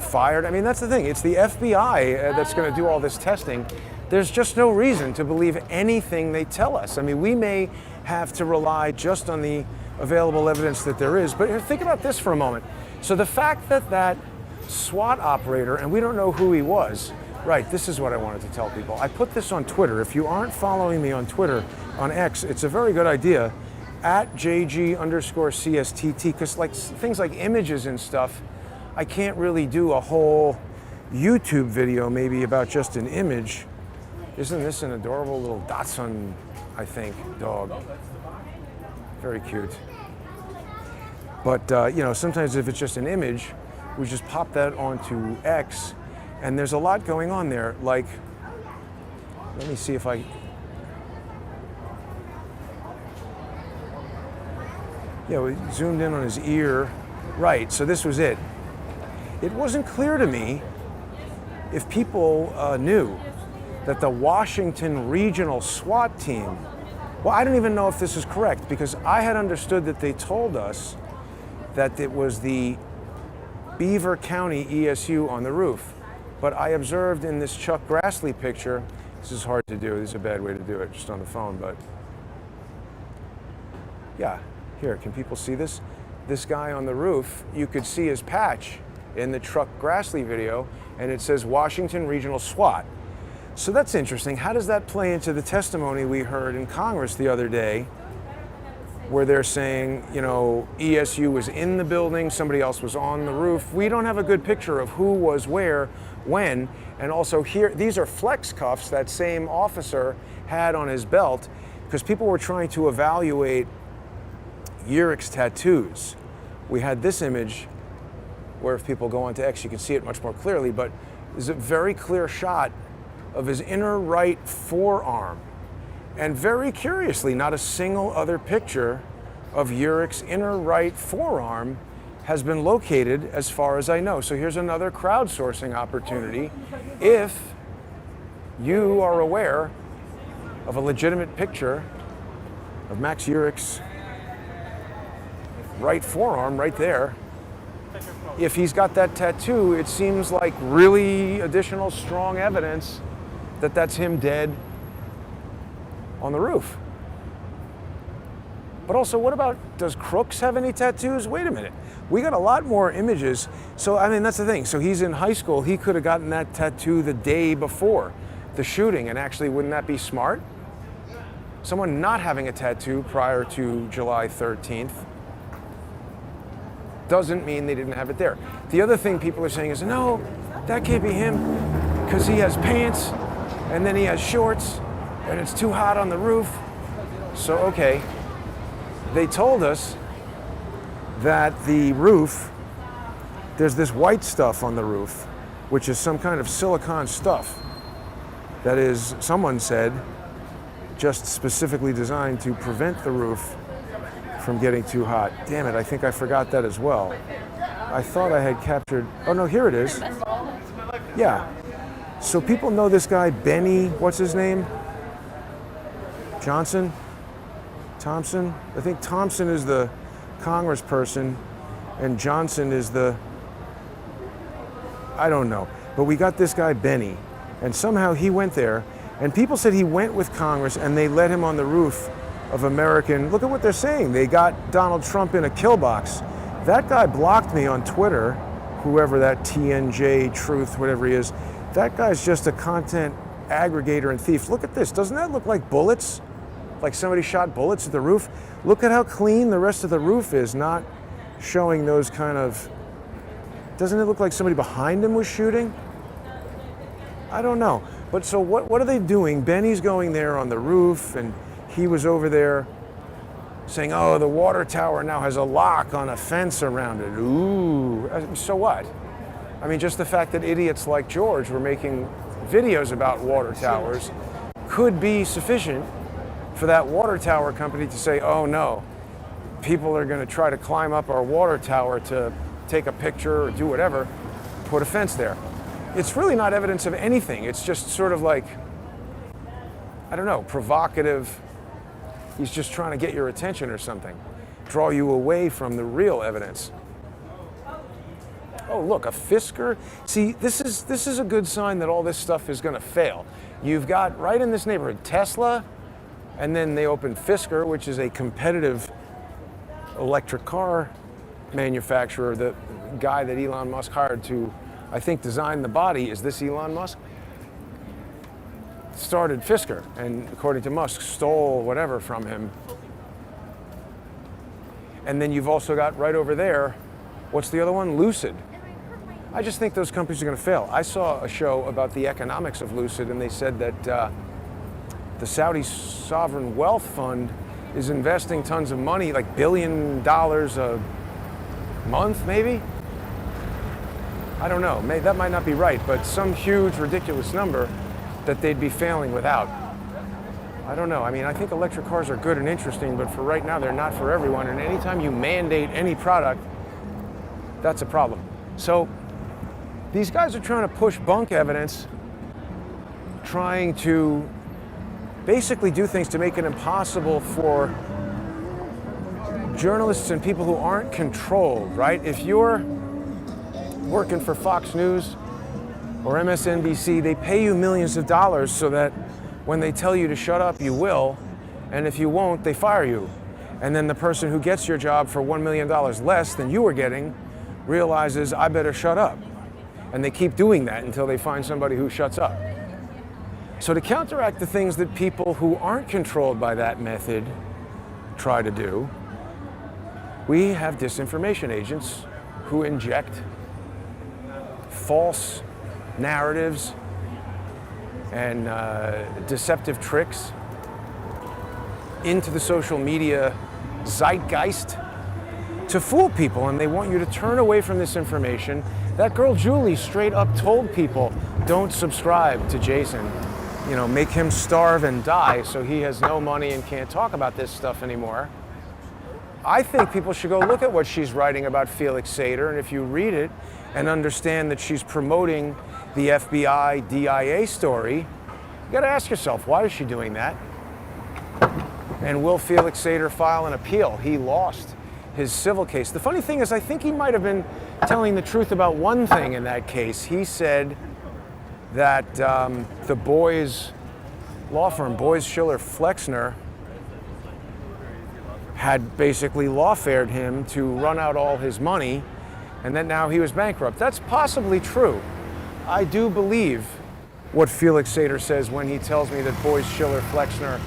fired? I mean, that's the thing. It's the FBI that's going to do all this testing. There's just no reason to believe anything they tell us. I mean, we may have to rely just on the available evidence that there is, but think about this for a moment. So the fact that that SWAT operator, and we don't know who he was, right, this is what I wanted to tell people. I put this on Twitter. If you aren't following me on Twitter, on X, it's a very good idea, at JG_CSTT, because like things like images and stuff, I can't really do a whole YouTube video maybe about just an image. Isn't this an adorable little Dachshund, I think, dog? Very cute. But, you know, sometimes if it's just an image, we just pop that onto X, and there's a lot going on there. Like, let me see if I... Yeah, we zoomed in on his ear. Right, so this was it. It wasn't clear to me if people knew that the Washington Regional SWAT team, well, I don't even know if this is correct, because I had understood that they told us that it was the Beaver County ESU on the roof. But I observed in this Chuck Grassley picture, this is hard to do, this is a bad way to do it, just on the phone, but yeah, here, can people see this? This guy on the roof, you could see his patch in the Chuck Grassley video, and it says Washington Regional SWAT. So that's interesting. How does that play into the testimony we heard in Congress the other day, where they're saying, you know, ESU was in the building, somebody else was on the roof. We don't have a good picture of who was where, when, and also here, these are flex cuffs that same officer had on his belt, because people were trying to evaluate Yearick's tattoos. We had this image where if people go onto X, you can see it much more clearly, but there's a very clear shot of his inner right forearm. And very curiously, not a single other picture of Yearick's inner right forearm has been located as far as I know. So here's another crowdsourcing opportunity. If you are aware of a legitimate picture of Max Yearick's right forearm right there, if he's got that tattoo, it seems like really additional strong evidence that that's him dead on the roof. But also, what about, does Crooks have any tattoos? Wait a minute. We got a lot more images. So, I mean, that's the thing. So he's in high school. He could have gotten that tattoo the day before the shooting. And actually, wouldn't that be smart? Someone not having a tattoo prior to July 13th doesn't mean they didn't have it there. The other thing people are saying is, no, that can't be him because he has pants and then he has shorts and it's too hot on the roof. So, okay, they told us that the roof, there's this white stuff on the roof, which is some kind of silicone stuff that is, someone said, just specifically designed to prevent the roof from getting too hot. Damn it, I think I forgot that as well. I thought I had captured, oh no, here it is. Yeah, so people know this guy, Benny, what's his name? Johnson? Thompson? I think Thompson is the congressperson and Johnson is the, I don't know. But we got this guy, Benny, and somehow he went there, and people said he went with Congress and they let him on the roof of American, look at what they're saying. They got Donald Trump in a kill box. That guy blocked me on Twitter, whoever that TNJ Truth, whatever he is. That guy's just a content aggregator and thief. Look at this, doesn't that look like bullets? Like somebody shot bullets at the roof? Look at how clean the rest of the roof is, not showing those kind of, doesn't it look like somebody behind him was shooting? I don't know. But so what are they doing? Benny's going there on the roof, and he was over there saying, oh, the water tower now has a lock on a fence around it. Ooh, so what? I mean, just the fact that idiots like George were making videos about water towers could be sufficient for that water tower company to say, oh no, people are going to try to climb up our water tower to take a picture or do whatever, put a fence there. It's really not evidence of anything. It's just sort of like, I don't know, provocative. He's just trying to get your attention or something, draw you away from the real evidence. Oh, look, a Fisker. See, this is a good sign that all this stuff is going to fail. You've got, right in this neighborhood, Tesla, and then they opened Fisker, which is a competitive electric car manufacturer. The guy that Elon Musk hired to, I think, design the body, is this Elon Musk? Started Fisker, and according to Musk, stole whatever from him. And then you've also got right over there, what's the other one? Lucid. I just think those companies are going to fail. I saw a show about the economics of Lucid, and they said that the Saudi Sovereign Wealth Fund is investing tons of money, like $1 billion a month, maybe? I don't know. That might not be right, but some huge, ridiculous number that they'd be failing without. I don't know. I mean, I think electric cars are good and interesting, but for right now, they're not for everyone. And anytime you mandate any product, that's a problem. So these guys are trying to push bunk evidence, trying to basically do things to make it impossible for journalists and people who aren't controlled, right? If you're working for Fox News or MSNBC, they pay you millions of dollars so that when they tell you to shut up, you will, and if you won't, they fire you. And then the person who gets your job for $1 million less than you were getting realizes, I better shut up. And they keep doing that until they find somebody who shuts up. So to counteract the things that people who aren't controlled by that method try to do, we have disinformation agents who inject false narratives and deceptive tricks into the social media zeitgeist to fool people, and they want you to turn away from this information. That girl Julie straight up told people, don't subscribe to Jason. You know, make him starve and die so he has no money and can't talk about this stuff anymore. I think people should go look at what she's writing about Felix Sater, and if you read it and understand that she's promoting the FBI DIA story, you gotta ask yourself, why is she doing that? And will Felix Sater file an appeal? He lost his civil case. The funny thing is, I think he might have been telling the truth about one thing in that case. He said that the Boys law firm, Boys, Schiller, Flexner, had basically lawfared him to run out all his money, and that now he was bankrupt. That's possibly true. I do believe what Felix Sater says when he tells me that Boys, Schiller, Flexner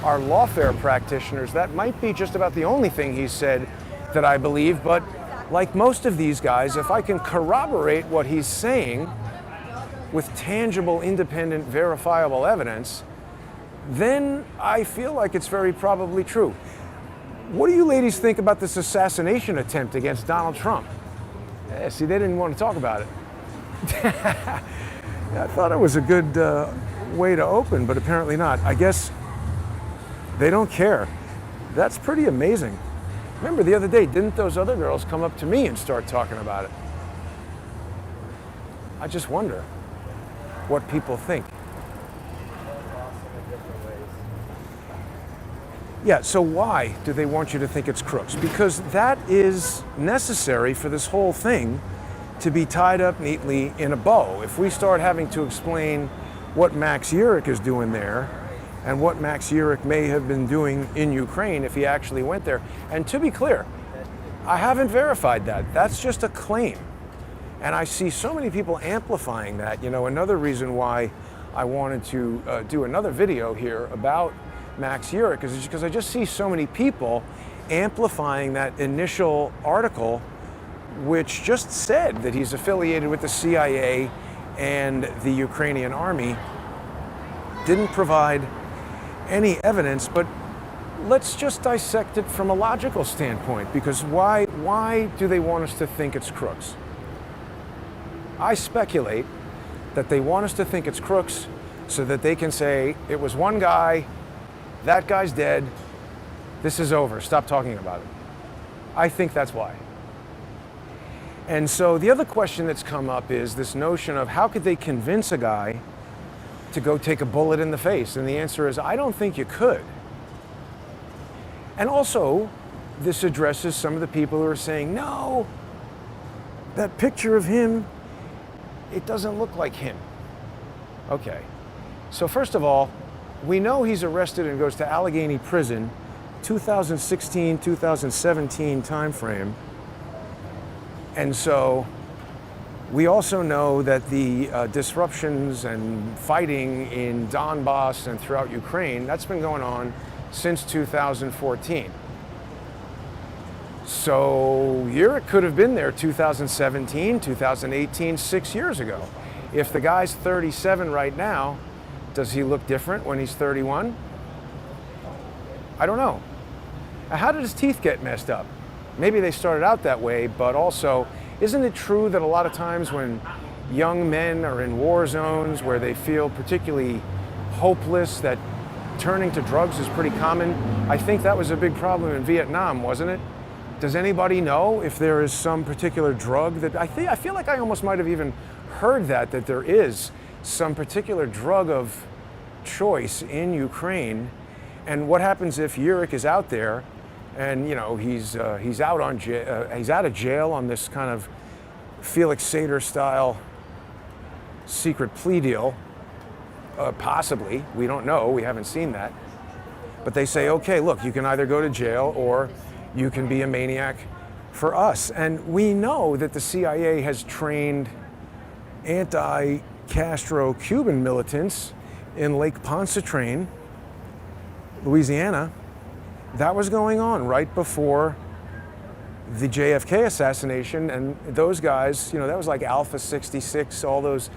are lawfare practitioners. That might be just about the only thing he said that I believe, but like most of these guys, if I can corroborate what he's saying with tangible, independent, verifiable evidence, then I feel like it's very probably true. What do you ladies think about this assassination attempt against Donald Trump? See, they didn't want to talk about it. I thought it was a good way to open, but apparently not. I guess they don't care. That's pretty amazing. Remember the other day, didn't those other girls come up to me and start talking about it? I just wonder what people think. Yeah, so why do they want you to think it's crooks? Because that is necessary for this whole thing to be tied up neatly in a bow. If we start having to explain what Max Yearick is doing there, and what Max Yearick may have been doing in Ukraine if he actually went there. And to be clear, I haven't verified that. That's just a claim. And I see so many people amplifying that. You know, another reason why I wanted to do another video here about Max Yearick is because I just see so many people amplifying that initial article, which just said that he's affiliated with the CIA and the Ukrainian army. Didn't provide any evidence, but let's just dissect it from a logical standpoint, because why do they want us to think it's crooks? I speculate that they want us to think it's crooks so that they can say, it was one guy, that guy's dead, this is over, stop talking about it. I think that's why. And so the other question that's come up is this notion of how could they convince a guy to go take a bullet in the face? And the answer is, I don't think you could. And also, this addresses some of the people who are saying, no, that picture of him, it doesn't look like him. Okay, so first of all, we know he's arrested and goes to Allegheny Prison, 2016, 2017 timeframe. And so we also know that the disruptions and fighting in Donbass and throughout Ukraine, that's been going on since 2014. So Yearick could have been there 2017, 2018, 6 years ago. If the guy's 37 right now, does he look different when he's 31? I don't know. How did his teeth get messed up? Maybe they started out that way, but also, isn't it true that a lot of times when young men are in war zones where they feel particularly hopeless, that turning to drugs is pretty common? I think that was a big problem in Vietnam, wasn't it? Does anybody know if there is some particular drug that, I feel like I almost might have even heard that there is some particular drug of choice in Ukraine. And what happens if Yearick is out there and, you know, he's out of jail on this kind of Felix Sater style secret plea deal? Possibly, we don't know, we haven't seen that. But they say, okay, look, you can either go to jail or you can be a maniac for us. And we know that the CIA has trained anti-Castro Cuban militants in Lake Pontchartrain, Louisiana. That was going on right before the JFK assassination, and those guys, you know, that was like Alpha 66, all those,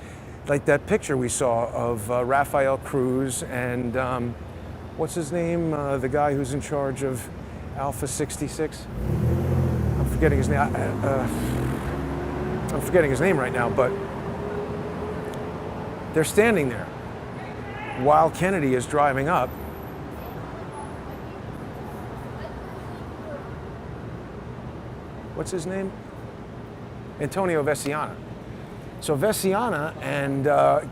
like that picture we saw of Rafael Cruz and what's his name, the guy who's in charge of Alpha 66? I'm forgetting his name. I'm forgetting his name right now, but they're standing there while Kennedy is driving up. What's his name? Antonio Veciana. So Veciana and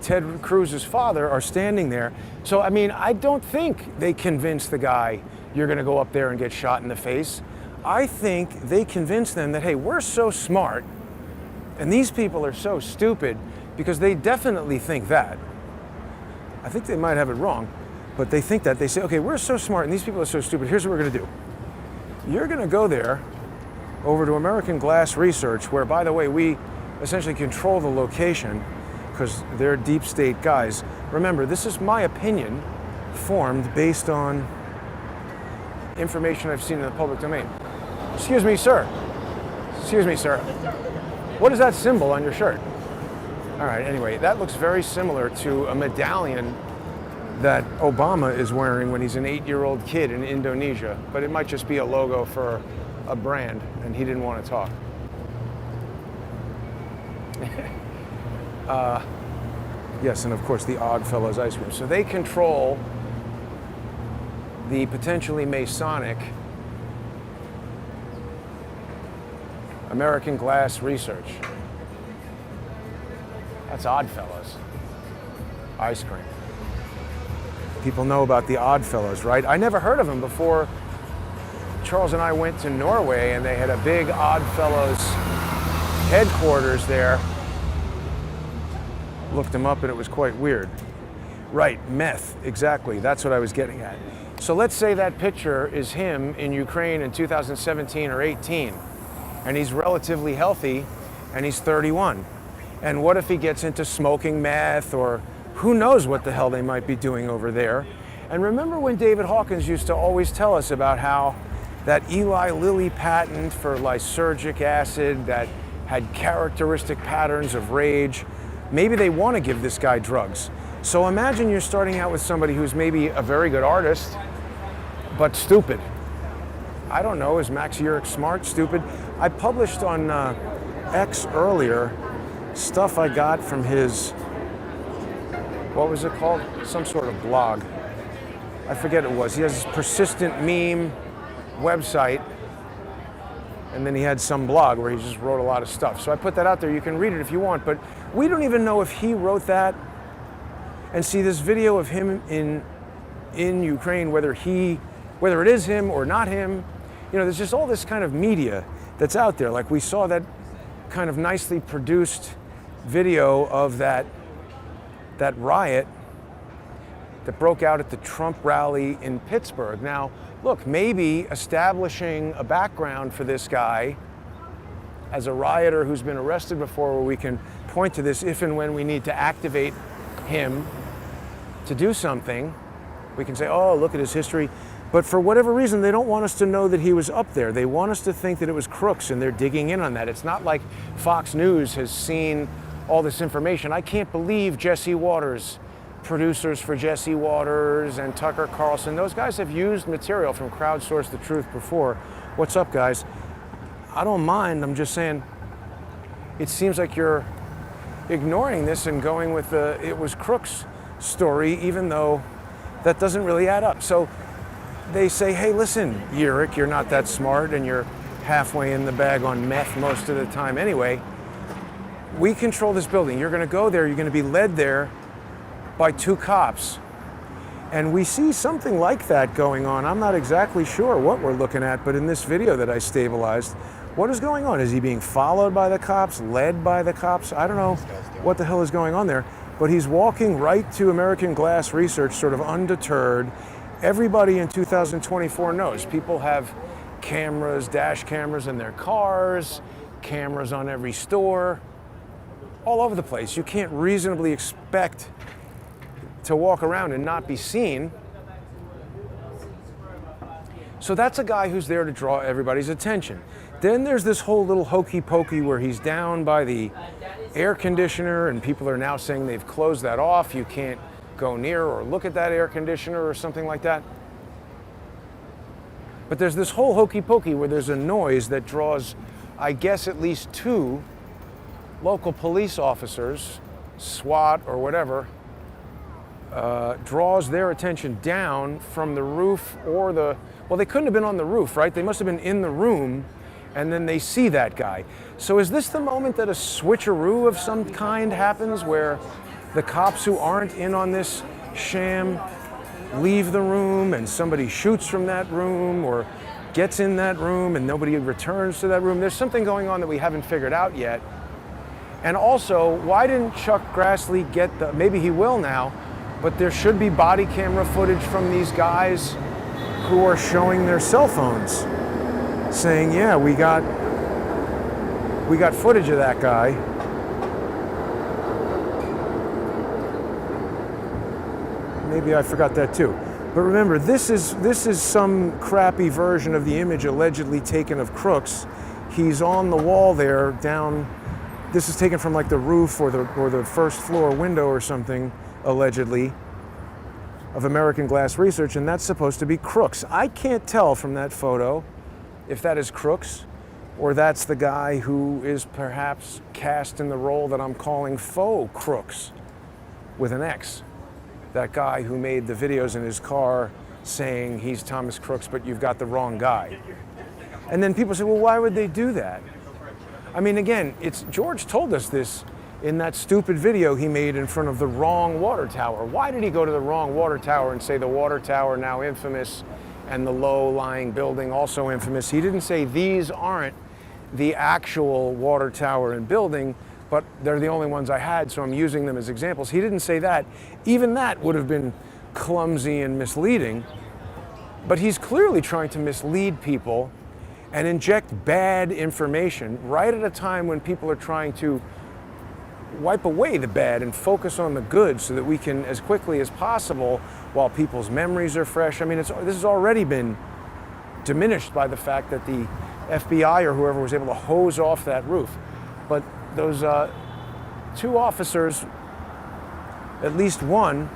Ted Cruz's father are standing there. So, I mean, I don't think they convinced the guy, you're going to go up there and get shot in the face. I think they convinced them that, hey, we're so smart, and these people are so stupid, because they definitely think that. I think they might have it wrong, but they think that. They say, okay, we're so smart, and these people are so stupid. Here's what we're going to do. You're going to go there over to American Glass Research, where, by the way, we essentially control the location because they're deep state guys. Remember, this is my opinion formed based on information I've seen in the public domain. Excuse me, sir. Excuse me, sir. What is that symbol on your shirt? All right, anyway, that looks very similar to a medallion that Obama is wearing when he's an 8-year-old kid in Indonesia, but it might just be a logo for a brand, and he didn't want to talk. Yes, and of course the Oddfellows ice cream. So they control the potentially Masonic American Glass Research. That's Oddfellows ice cream. People know about the Oddfellows, right? I never heard of them before Charles and I went to Norway, and they had a big Oddfellows headquarters there. Looked them up and it was quite weird. Right, meth, exactly, that's what I was getting at. So let's say that picture is him in Ukraine in 2017 or 18, and he's relatively healthy, and he's 31. And what if he gets into smoking meth, or who knows what the hell they might be doing over there? And remember when David Hawkins used to always tell us about how that Eli Lilly patent for lysergic acid that had characteristic patterns of rage. Maybe they want to give this guy drugs. So imagine you're starting out with somebody who's maybe a very good artist, but stupid. I don't know, is Max Yearick smart, stupid? I published on X earlier stuff I got from his, what was it called? Some sort of blog. I forget it was. He has this persistent meme website, and then he had some blog where he just wrote a lot of stuff. So I put that out there. You can read it if you want, but we don't even know if he wrote that. And see, this video of him in Ukraine, whether it is him or not him, there's just all this kind of media that's out there. Like we saw that kind of nicely produced video of that riot that broke out at the Trump rally in Pittsburgh. Now, look, maybe establishing a background for this guy as a rioter who's been arrested before, where we can point to this if and when we need to activate him to do something, we can say, oh, look at his history. But for whatever reason, they don't want us to know that he was up there. They want us to think that it was crooks, and they're digging in on that. It's not like Fox News has seen all this information. I can't believe Jesse Waters, producers for Jesse Waters and Tucker Carlson, those guys have used material from Crowdsourced The Truth before. What's up, guys? I don't mind. I'm just saying, it seems like you're ignoring this and going with the it was crooks story, even though that doesn't really add up. So they say, hey, listen, Yearick, you're not that smart and you're halfway in the bag on meth most of the time anyway. We control this building. You're going to go there. You're going to be led there by 2 cops. And we see something like that going on. I'm not exactly sure what we're looking at, but in this video that I stabilized, what is going on? Is he being followed by the cops, led by the cops? I don't know what the hell is going on there, but he's walking right to American Glass Research, sort of undeterred. Everybody in 2024 knows people have cameras, dash cameras in their cars, cameras on every store, all over the place. You can't reasonably expect to walk around and not be seen. So that's a guy who's there to draw everybody's attention. Then there's this whole little hokey pokey where he's down by the air conditioner, and people are now saying they've closed that off. You can't go near or look at that air conditioner or something like that. But there's this whole hokey pokey where there's a noise that draws, I guess, at least 2 local police officers, SWAT or whatever, draws their attention down from the roof or well, they couldn't have been on the roof, right? They must have been in the room, and then they see that guy. So is this the moment that a switcheroo of some kind happens, where the cops who aren't in on this sham leave the room and somebody shoots from that room or gets in that room and nobody returns to that room? There's something going on that we haven't figured out yet. And also, why didn't Chuck Grassley get maybe he will now, but there should be body camera footage from these guys who are showing their cell phones saying, yeah, we got footage of that guy. Maybe I forgot that too. But remember, this is some crappy version of the image allegedly taken of Crooks. He's on the wall there down. This is taken from like the roof or the first floor window or something, allegedly, of American Glass Research, and that's supposed to be Crooks. I can't tell from that photo if that is Crooks or that's the guy who is perhaps cast in the role that I'm calling faux Crooks with an X. That guy who made the videos in his car saying he's Thomas Crooks, but you've got the wrong guy. And then people say, well, why would they do that? I mean, again, George told us this in that stupid video he made in front of the wrong water tower. Why did he go to the wrong water tower and say the water tower now infamous and the low-lying building also infamous? He didn't say these aren't the actual water tower and building, but they're the only ones I had, so I'm using them as examples. He didn't say that. Even that would have been clumsy and misleading, but he's clearly trying to mislead people and inject bad information right at a time when people are trying to wipe away the bad and focus on the good so that we can, as quickly as possible, while people's memories are fresh. I mean, this has already been diminished by the fact that the FBI or whoever was able to hose off that roof. But those two officers, at least one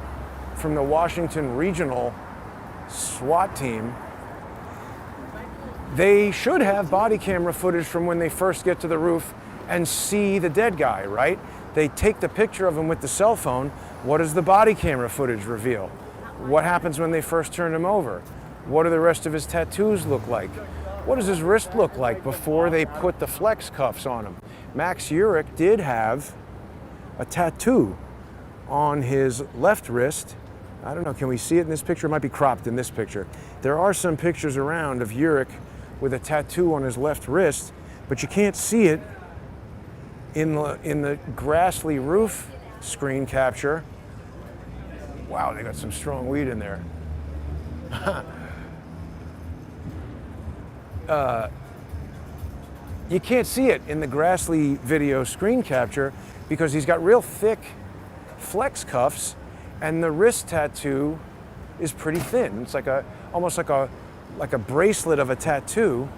from the Washington Regional SWAT team, they should have body camera footage from when they first get to the roof and see the dead guy, right? They take the picture of him with the cell phone. What does the body camera footage reveal? What happens when they first turn him over? What do the rest of his tattoos look like? What does his wrist look like before they put the flex cuffs on him? Max Yearick did have a tattoo on his left wrist. I don't know, can we see it in this picture? It might be cropped in this picture. There are some pictures around of Yearick with a tattoo on his left wrist, but you can't see it in the Grassley roof screen capture. Wow, they got some strong weed in there. You can't see it in the Grassley video screen capture because he's got real thick flex cuffs and the wrist tattoo is pretty thin. It's like almost like a bracelet of a tattoo,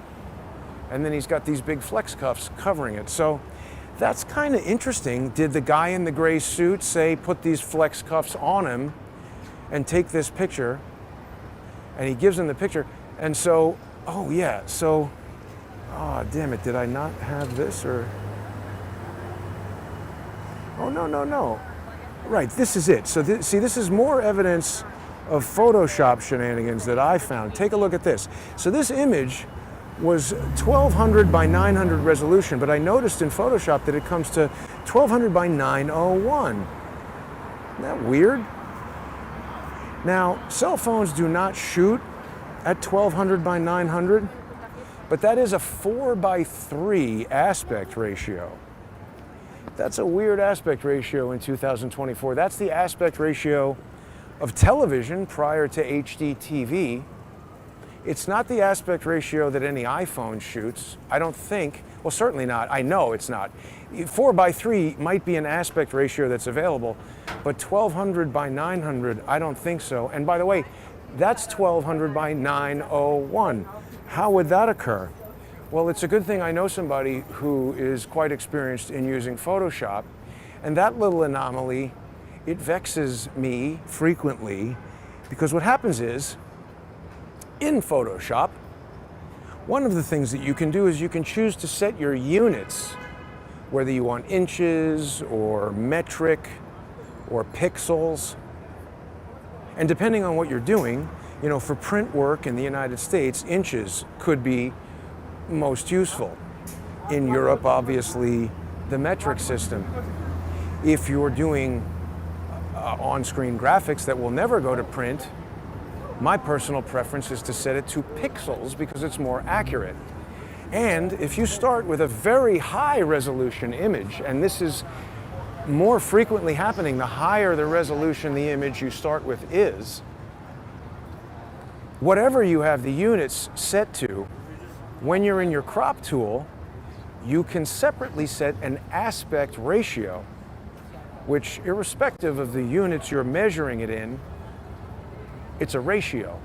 and then he's got these big flex cuffs covering it. So that's kind of interesting. Did the guy in the gray suit say put these flex cuffs on him and take this picture? And he gives him the picture. And so, oh yeah, so, oh damn it, did I not have this or? Oh no. Right, this is it. So see, this is more evidence of Photoshop shenanigans that I found. Take a look at this. So this image was 1200 by 900 resolution, but I noticed in Photoshop that it comes to 1200 by 901. Isn't that weird? Now, cell phones do not shoot at 1200 by 900, but that is a 4 by 3 aspect ratio. That's a weird aspect ratio in 2024. That's the aspect ratio of television prior to HD TV. It's not the aspect ratio that any iPhone shoots. I don't think, well, certainly not. I know it's not. 4 by 3 might be an aspect ratio that's available, but 1200 by 900, I don't think so. And by the way, that's 1200 by 901. How would that occur? Well, it's a good thing I know somebody who is quite experienced in using Photoshop, and that little anomaly, it vexes me frequently, because what happens is, in Photoshop, one of the things that you can do is you can choose to set your units, whether you want inches or metric or pixels. And depending on what you're doing, you know, for print work in the United States, inches could be most useful. In Europe, obviously, the metric system. If you're doing on-screen graphics that will never go to print, my personal preference is to set it to pixels because it's more accurate. And if you start with a very high resolution image, and this is more frequently happening, the higher the resolution the image you start with is, whatever you have the units set to, when you're in your crop tool, you can separately set an aspect ratio, which, irrespective of the units you're measuring it in, it's a ratio.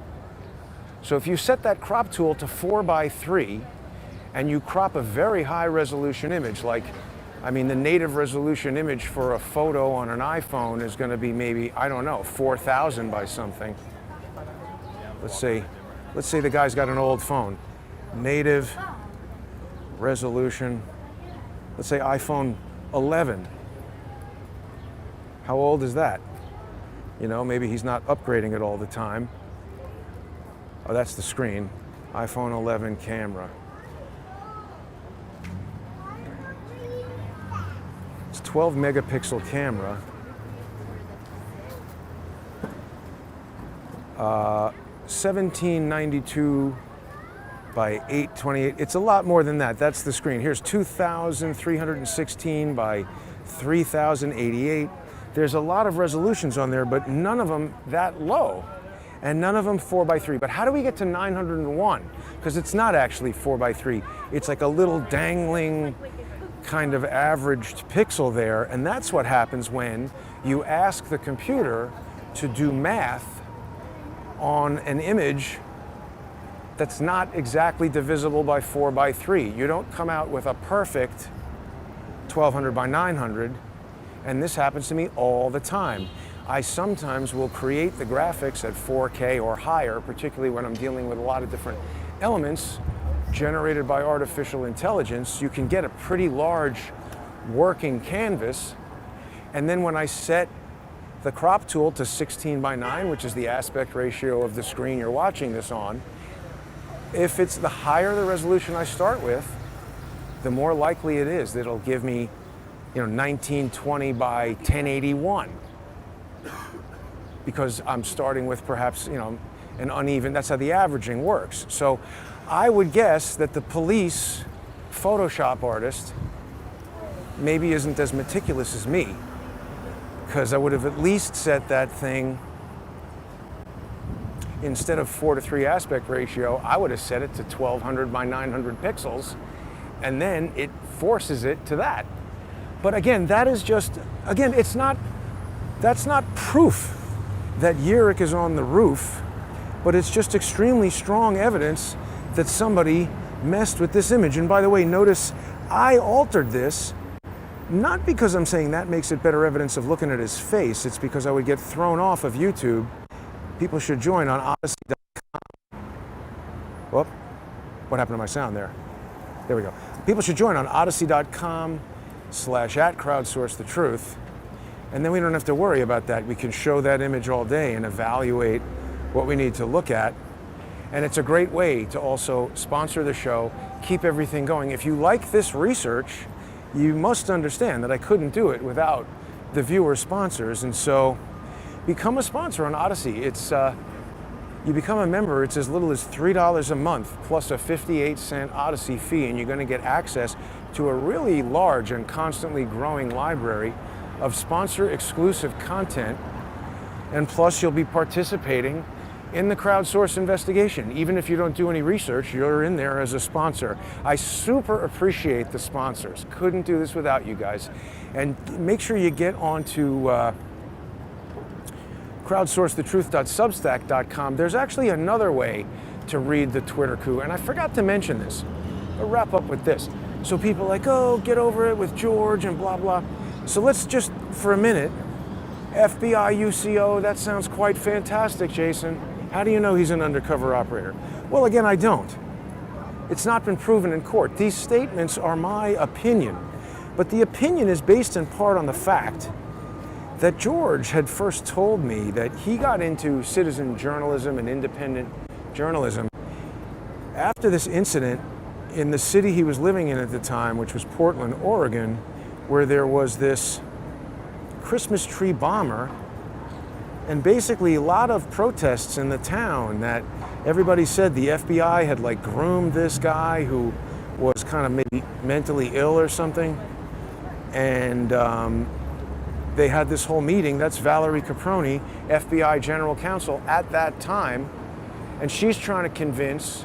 So if you set that crop tool to 4 by 3 and you crop a very high resolution image, like, I mean, the native resolution image for a photo on an iPhone is going to be maybe, I don't know, 4000 by something. Let's say the guy's got an old phone. Native resolution, let's say iPhone 11. How old is that? You know, maybe he's not upgrading it all the time. Oh, that's the screen. iPhone 11 camera. It's 12 megapixel camera. 1792 by 828. It's a lot more than that. That's the screen. Here's 2316 by 3088. There's a lot of resolutions on there, but none of them that low, and none of them 4 by 3. But how do we get to 901? Because it's not actually 4 by 3. It's like a little dangling kind of averaged pixel there, and that's what happens when you ask the computer to do math on an image that's not exactly divisible by 4 by 3. You don't come out with a perfect 1200 by 900, and this happens to me all the time. I sometimes will create the graphics at 4K or higher, particularly when I'm dealing with a lot of different elements generated by artificial intelligence. You can get a pretty large working canvas, and then when I set the crop tool to 16 by 9, which is the aspect ratio of the screen you're watching this on, if it's the higher the resolution I start with, the more likely it is that it'll give me 1920 by 1081, because I'm starting with perhaps an uneven. That's how the averaging works. So I would guess that the police Photoshop artist maybe isn't as meticulous as me, because I would have at least set that thing, instead of 4:3 aspect ratio, I would have set it to 1200 by 900 pixels, and then it forces it to that. But again, that is just, that's not proof that Yearick is on the roof, but it's just extremely strong evidence that somebody messed with this image. And by the way, notice I altered this, not because I'm saying that makes it better evidence of looking at his face, it's because I would get thrown off of YouTube. People should join on Odyssey.com. Whoop, what happened to my sound there? There we go. People should join on Odyssey.com/@crowdsourced the truth. And then we don't have to worry about that. We can show that image all day and evaluate what we need to look at. And it's a great way to also sponsor the show, keep everything going. If you like this research, you must understand that I couldn't do it without the viewer sponsors. And so become a sponsor on Odyssey. It's you become a member, it's as little as $3 a month plus a 58-cent Odyssey fee, and you're going to get access to a really large and constantly growing library of sponsor-exclusive content. And plus, you'll be participating in the crowdsourced investigation. Even if you don't do any research, you're in there as a sponsor. I super appreciate the sponsors. Couldn't do this without you guys. And make sure you get onto crowdsourcethetruth.substack.com. There's actually another way to read the Twitter coup, and I forgot to mention this. I'll wrap up with this. So people are like, oh, get over it with George and blah, blah. So let's just, for a minute, FBI UCO, that sounds quite fantastic, Jason. How do you know he's an undercover operator? Well, again, I don't. It's not been proven in court. These statements are my opinion, but the opinion is based in part on the fact that George had first told me that he got into citizen journalism and independent journalism after this incident in the city he was living in at the time, which was Portland, Oregon, where there was this Christmas tree bomber, and basically a lot of protests in the town that everybody said the FBI had like groomed this guy who was kind of maybe mentally ill or something. And they had this whole meeting. That's Valerie Caproni, FBI General Counsel at that time. And she's trying to convince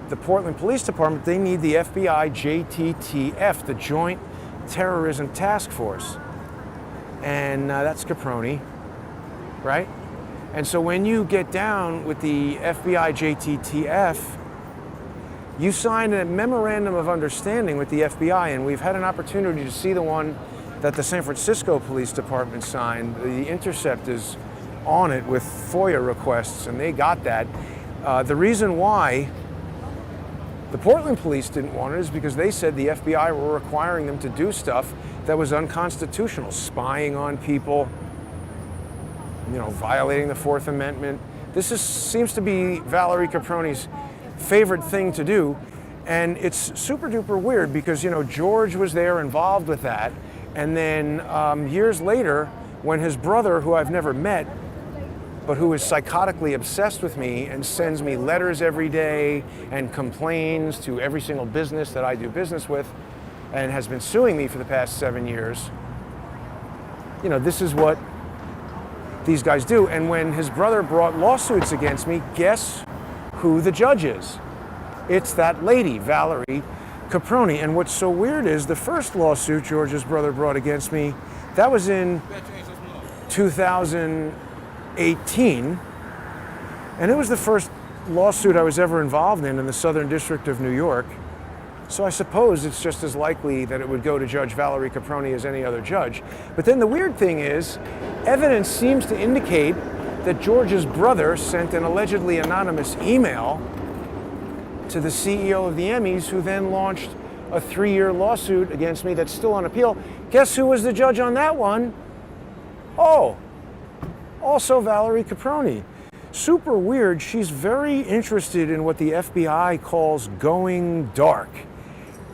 the Portland Police Department they need the FBI JTTF, the Joint Terrorism Task Force. And that's Caproni, right? And so when you get down with the FBI JTTF, you sign a memorandum of understanding with the FBI, and we've had an opportunity to see the one that the San Francisco Police Department signed. The Intercept is on it with FOIA requests, and they got that. The reason why the Portland police didn't want it is because they said the FBI were requiring them to do stuff that was unconstitutional, spying on people, violating the Fourth Amendment. This seems to be Valerie Caproni's favorite thing to do, and it's super duper weird because George was there involved with that, and then years later, when his brother, who I've never met, but who is psychotically obsessed with me and sends me letters every day and complains to every single business that I do business with and has been suing me for the past 7 years, this is what these guys do. And when his brother brought lawsuits against me, guess who the judge is? It's that lady, Valerie Caproni. And what's so weird is the first lawsuit George's brother brought against me, that was in 2018, and it was the first lawsuit I was ever involved in the Southern District of New York. So I suppose it's just as likely that it would go to Judge Valerie Caproni as any other judge. But then the weird thing is, evidence seems to indicate that George's brother sent an allegedly anonymous email to the CEO of the Emmys, who then launched a 3-year lawsuit against me that's still on appeal. Guess who was the judge on that one? Oh, also Valerie Caproni. Super weird. She's very interested in what the FBI calls going dark.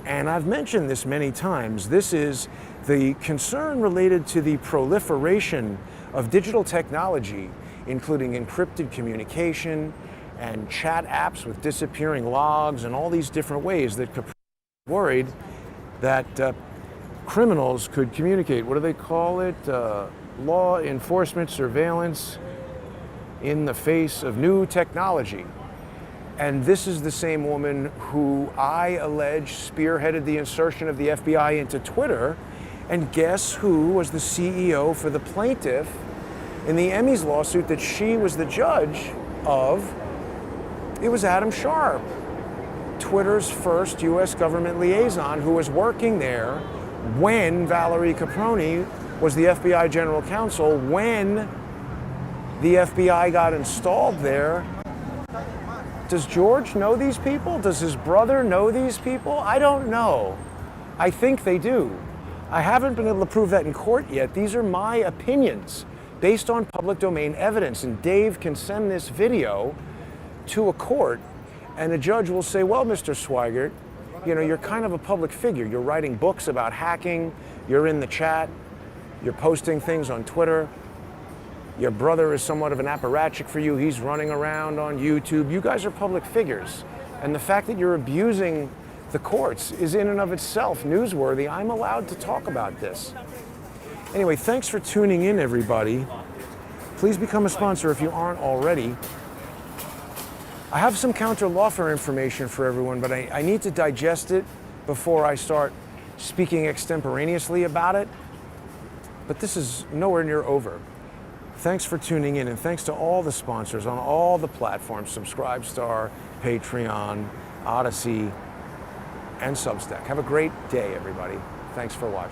And I've mentioned this many times. This is the concern related to the proliferation of digital technology, including encrypted communication and chat apps with disappearing logs and all these different ways that Caproni is worried that criminals could communicate. What do they call it? Law enforcement surveillance in the face of new technology. And this is the same woman who I allege spearheaded the insertion of the FBI into Twitter. And guess who was the CEO for the plaintiff in the Emmys lawsuit that she was the judge of? It was Adam Sharp, Twitter's first US government liaison, who was working there when Valerie Caproni was the FBI general counsel, when the FBI got installed there. Does George know these people? Does his brother know these people? I don't know. I think they do. I haven't been able to prove that in court yet. These are my opinions based on public domain evidence. And Dave can send this video to a court and a judge will say, well, Mr. Swigert, you know, you're kind of a public figure. You're writing books about hacking. You're in the chat. You're posting things on Twitter. Your brother is somewhat of an apparatchik for you. He's running around on YouTube. You guys are public figures. And the fact that you're abusing the courts is in and of itself newsworthy. I'm allowed to talk about this. Anyway, thanks for tuning in, everybody. Please become a sponsor if you aren't already. I have some counter lawfare information for everyone, but I need to digest it before I start speaking extemporaneously about it. But this is nowhere near over. Thanks for tuning in, and thanks to all the sponsors on all the platforms, Subscribestar, Patreon, Odyssey, and Substack. Have a great day, everybody. Thanks for watching.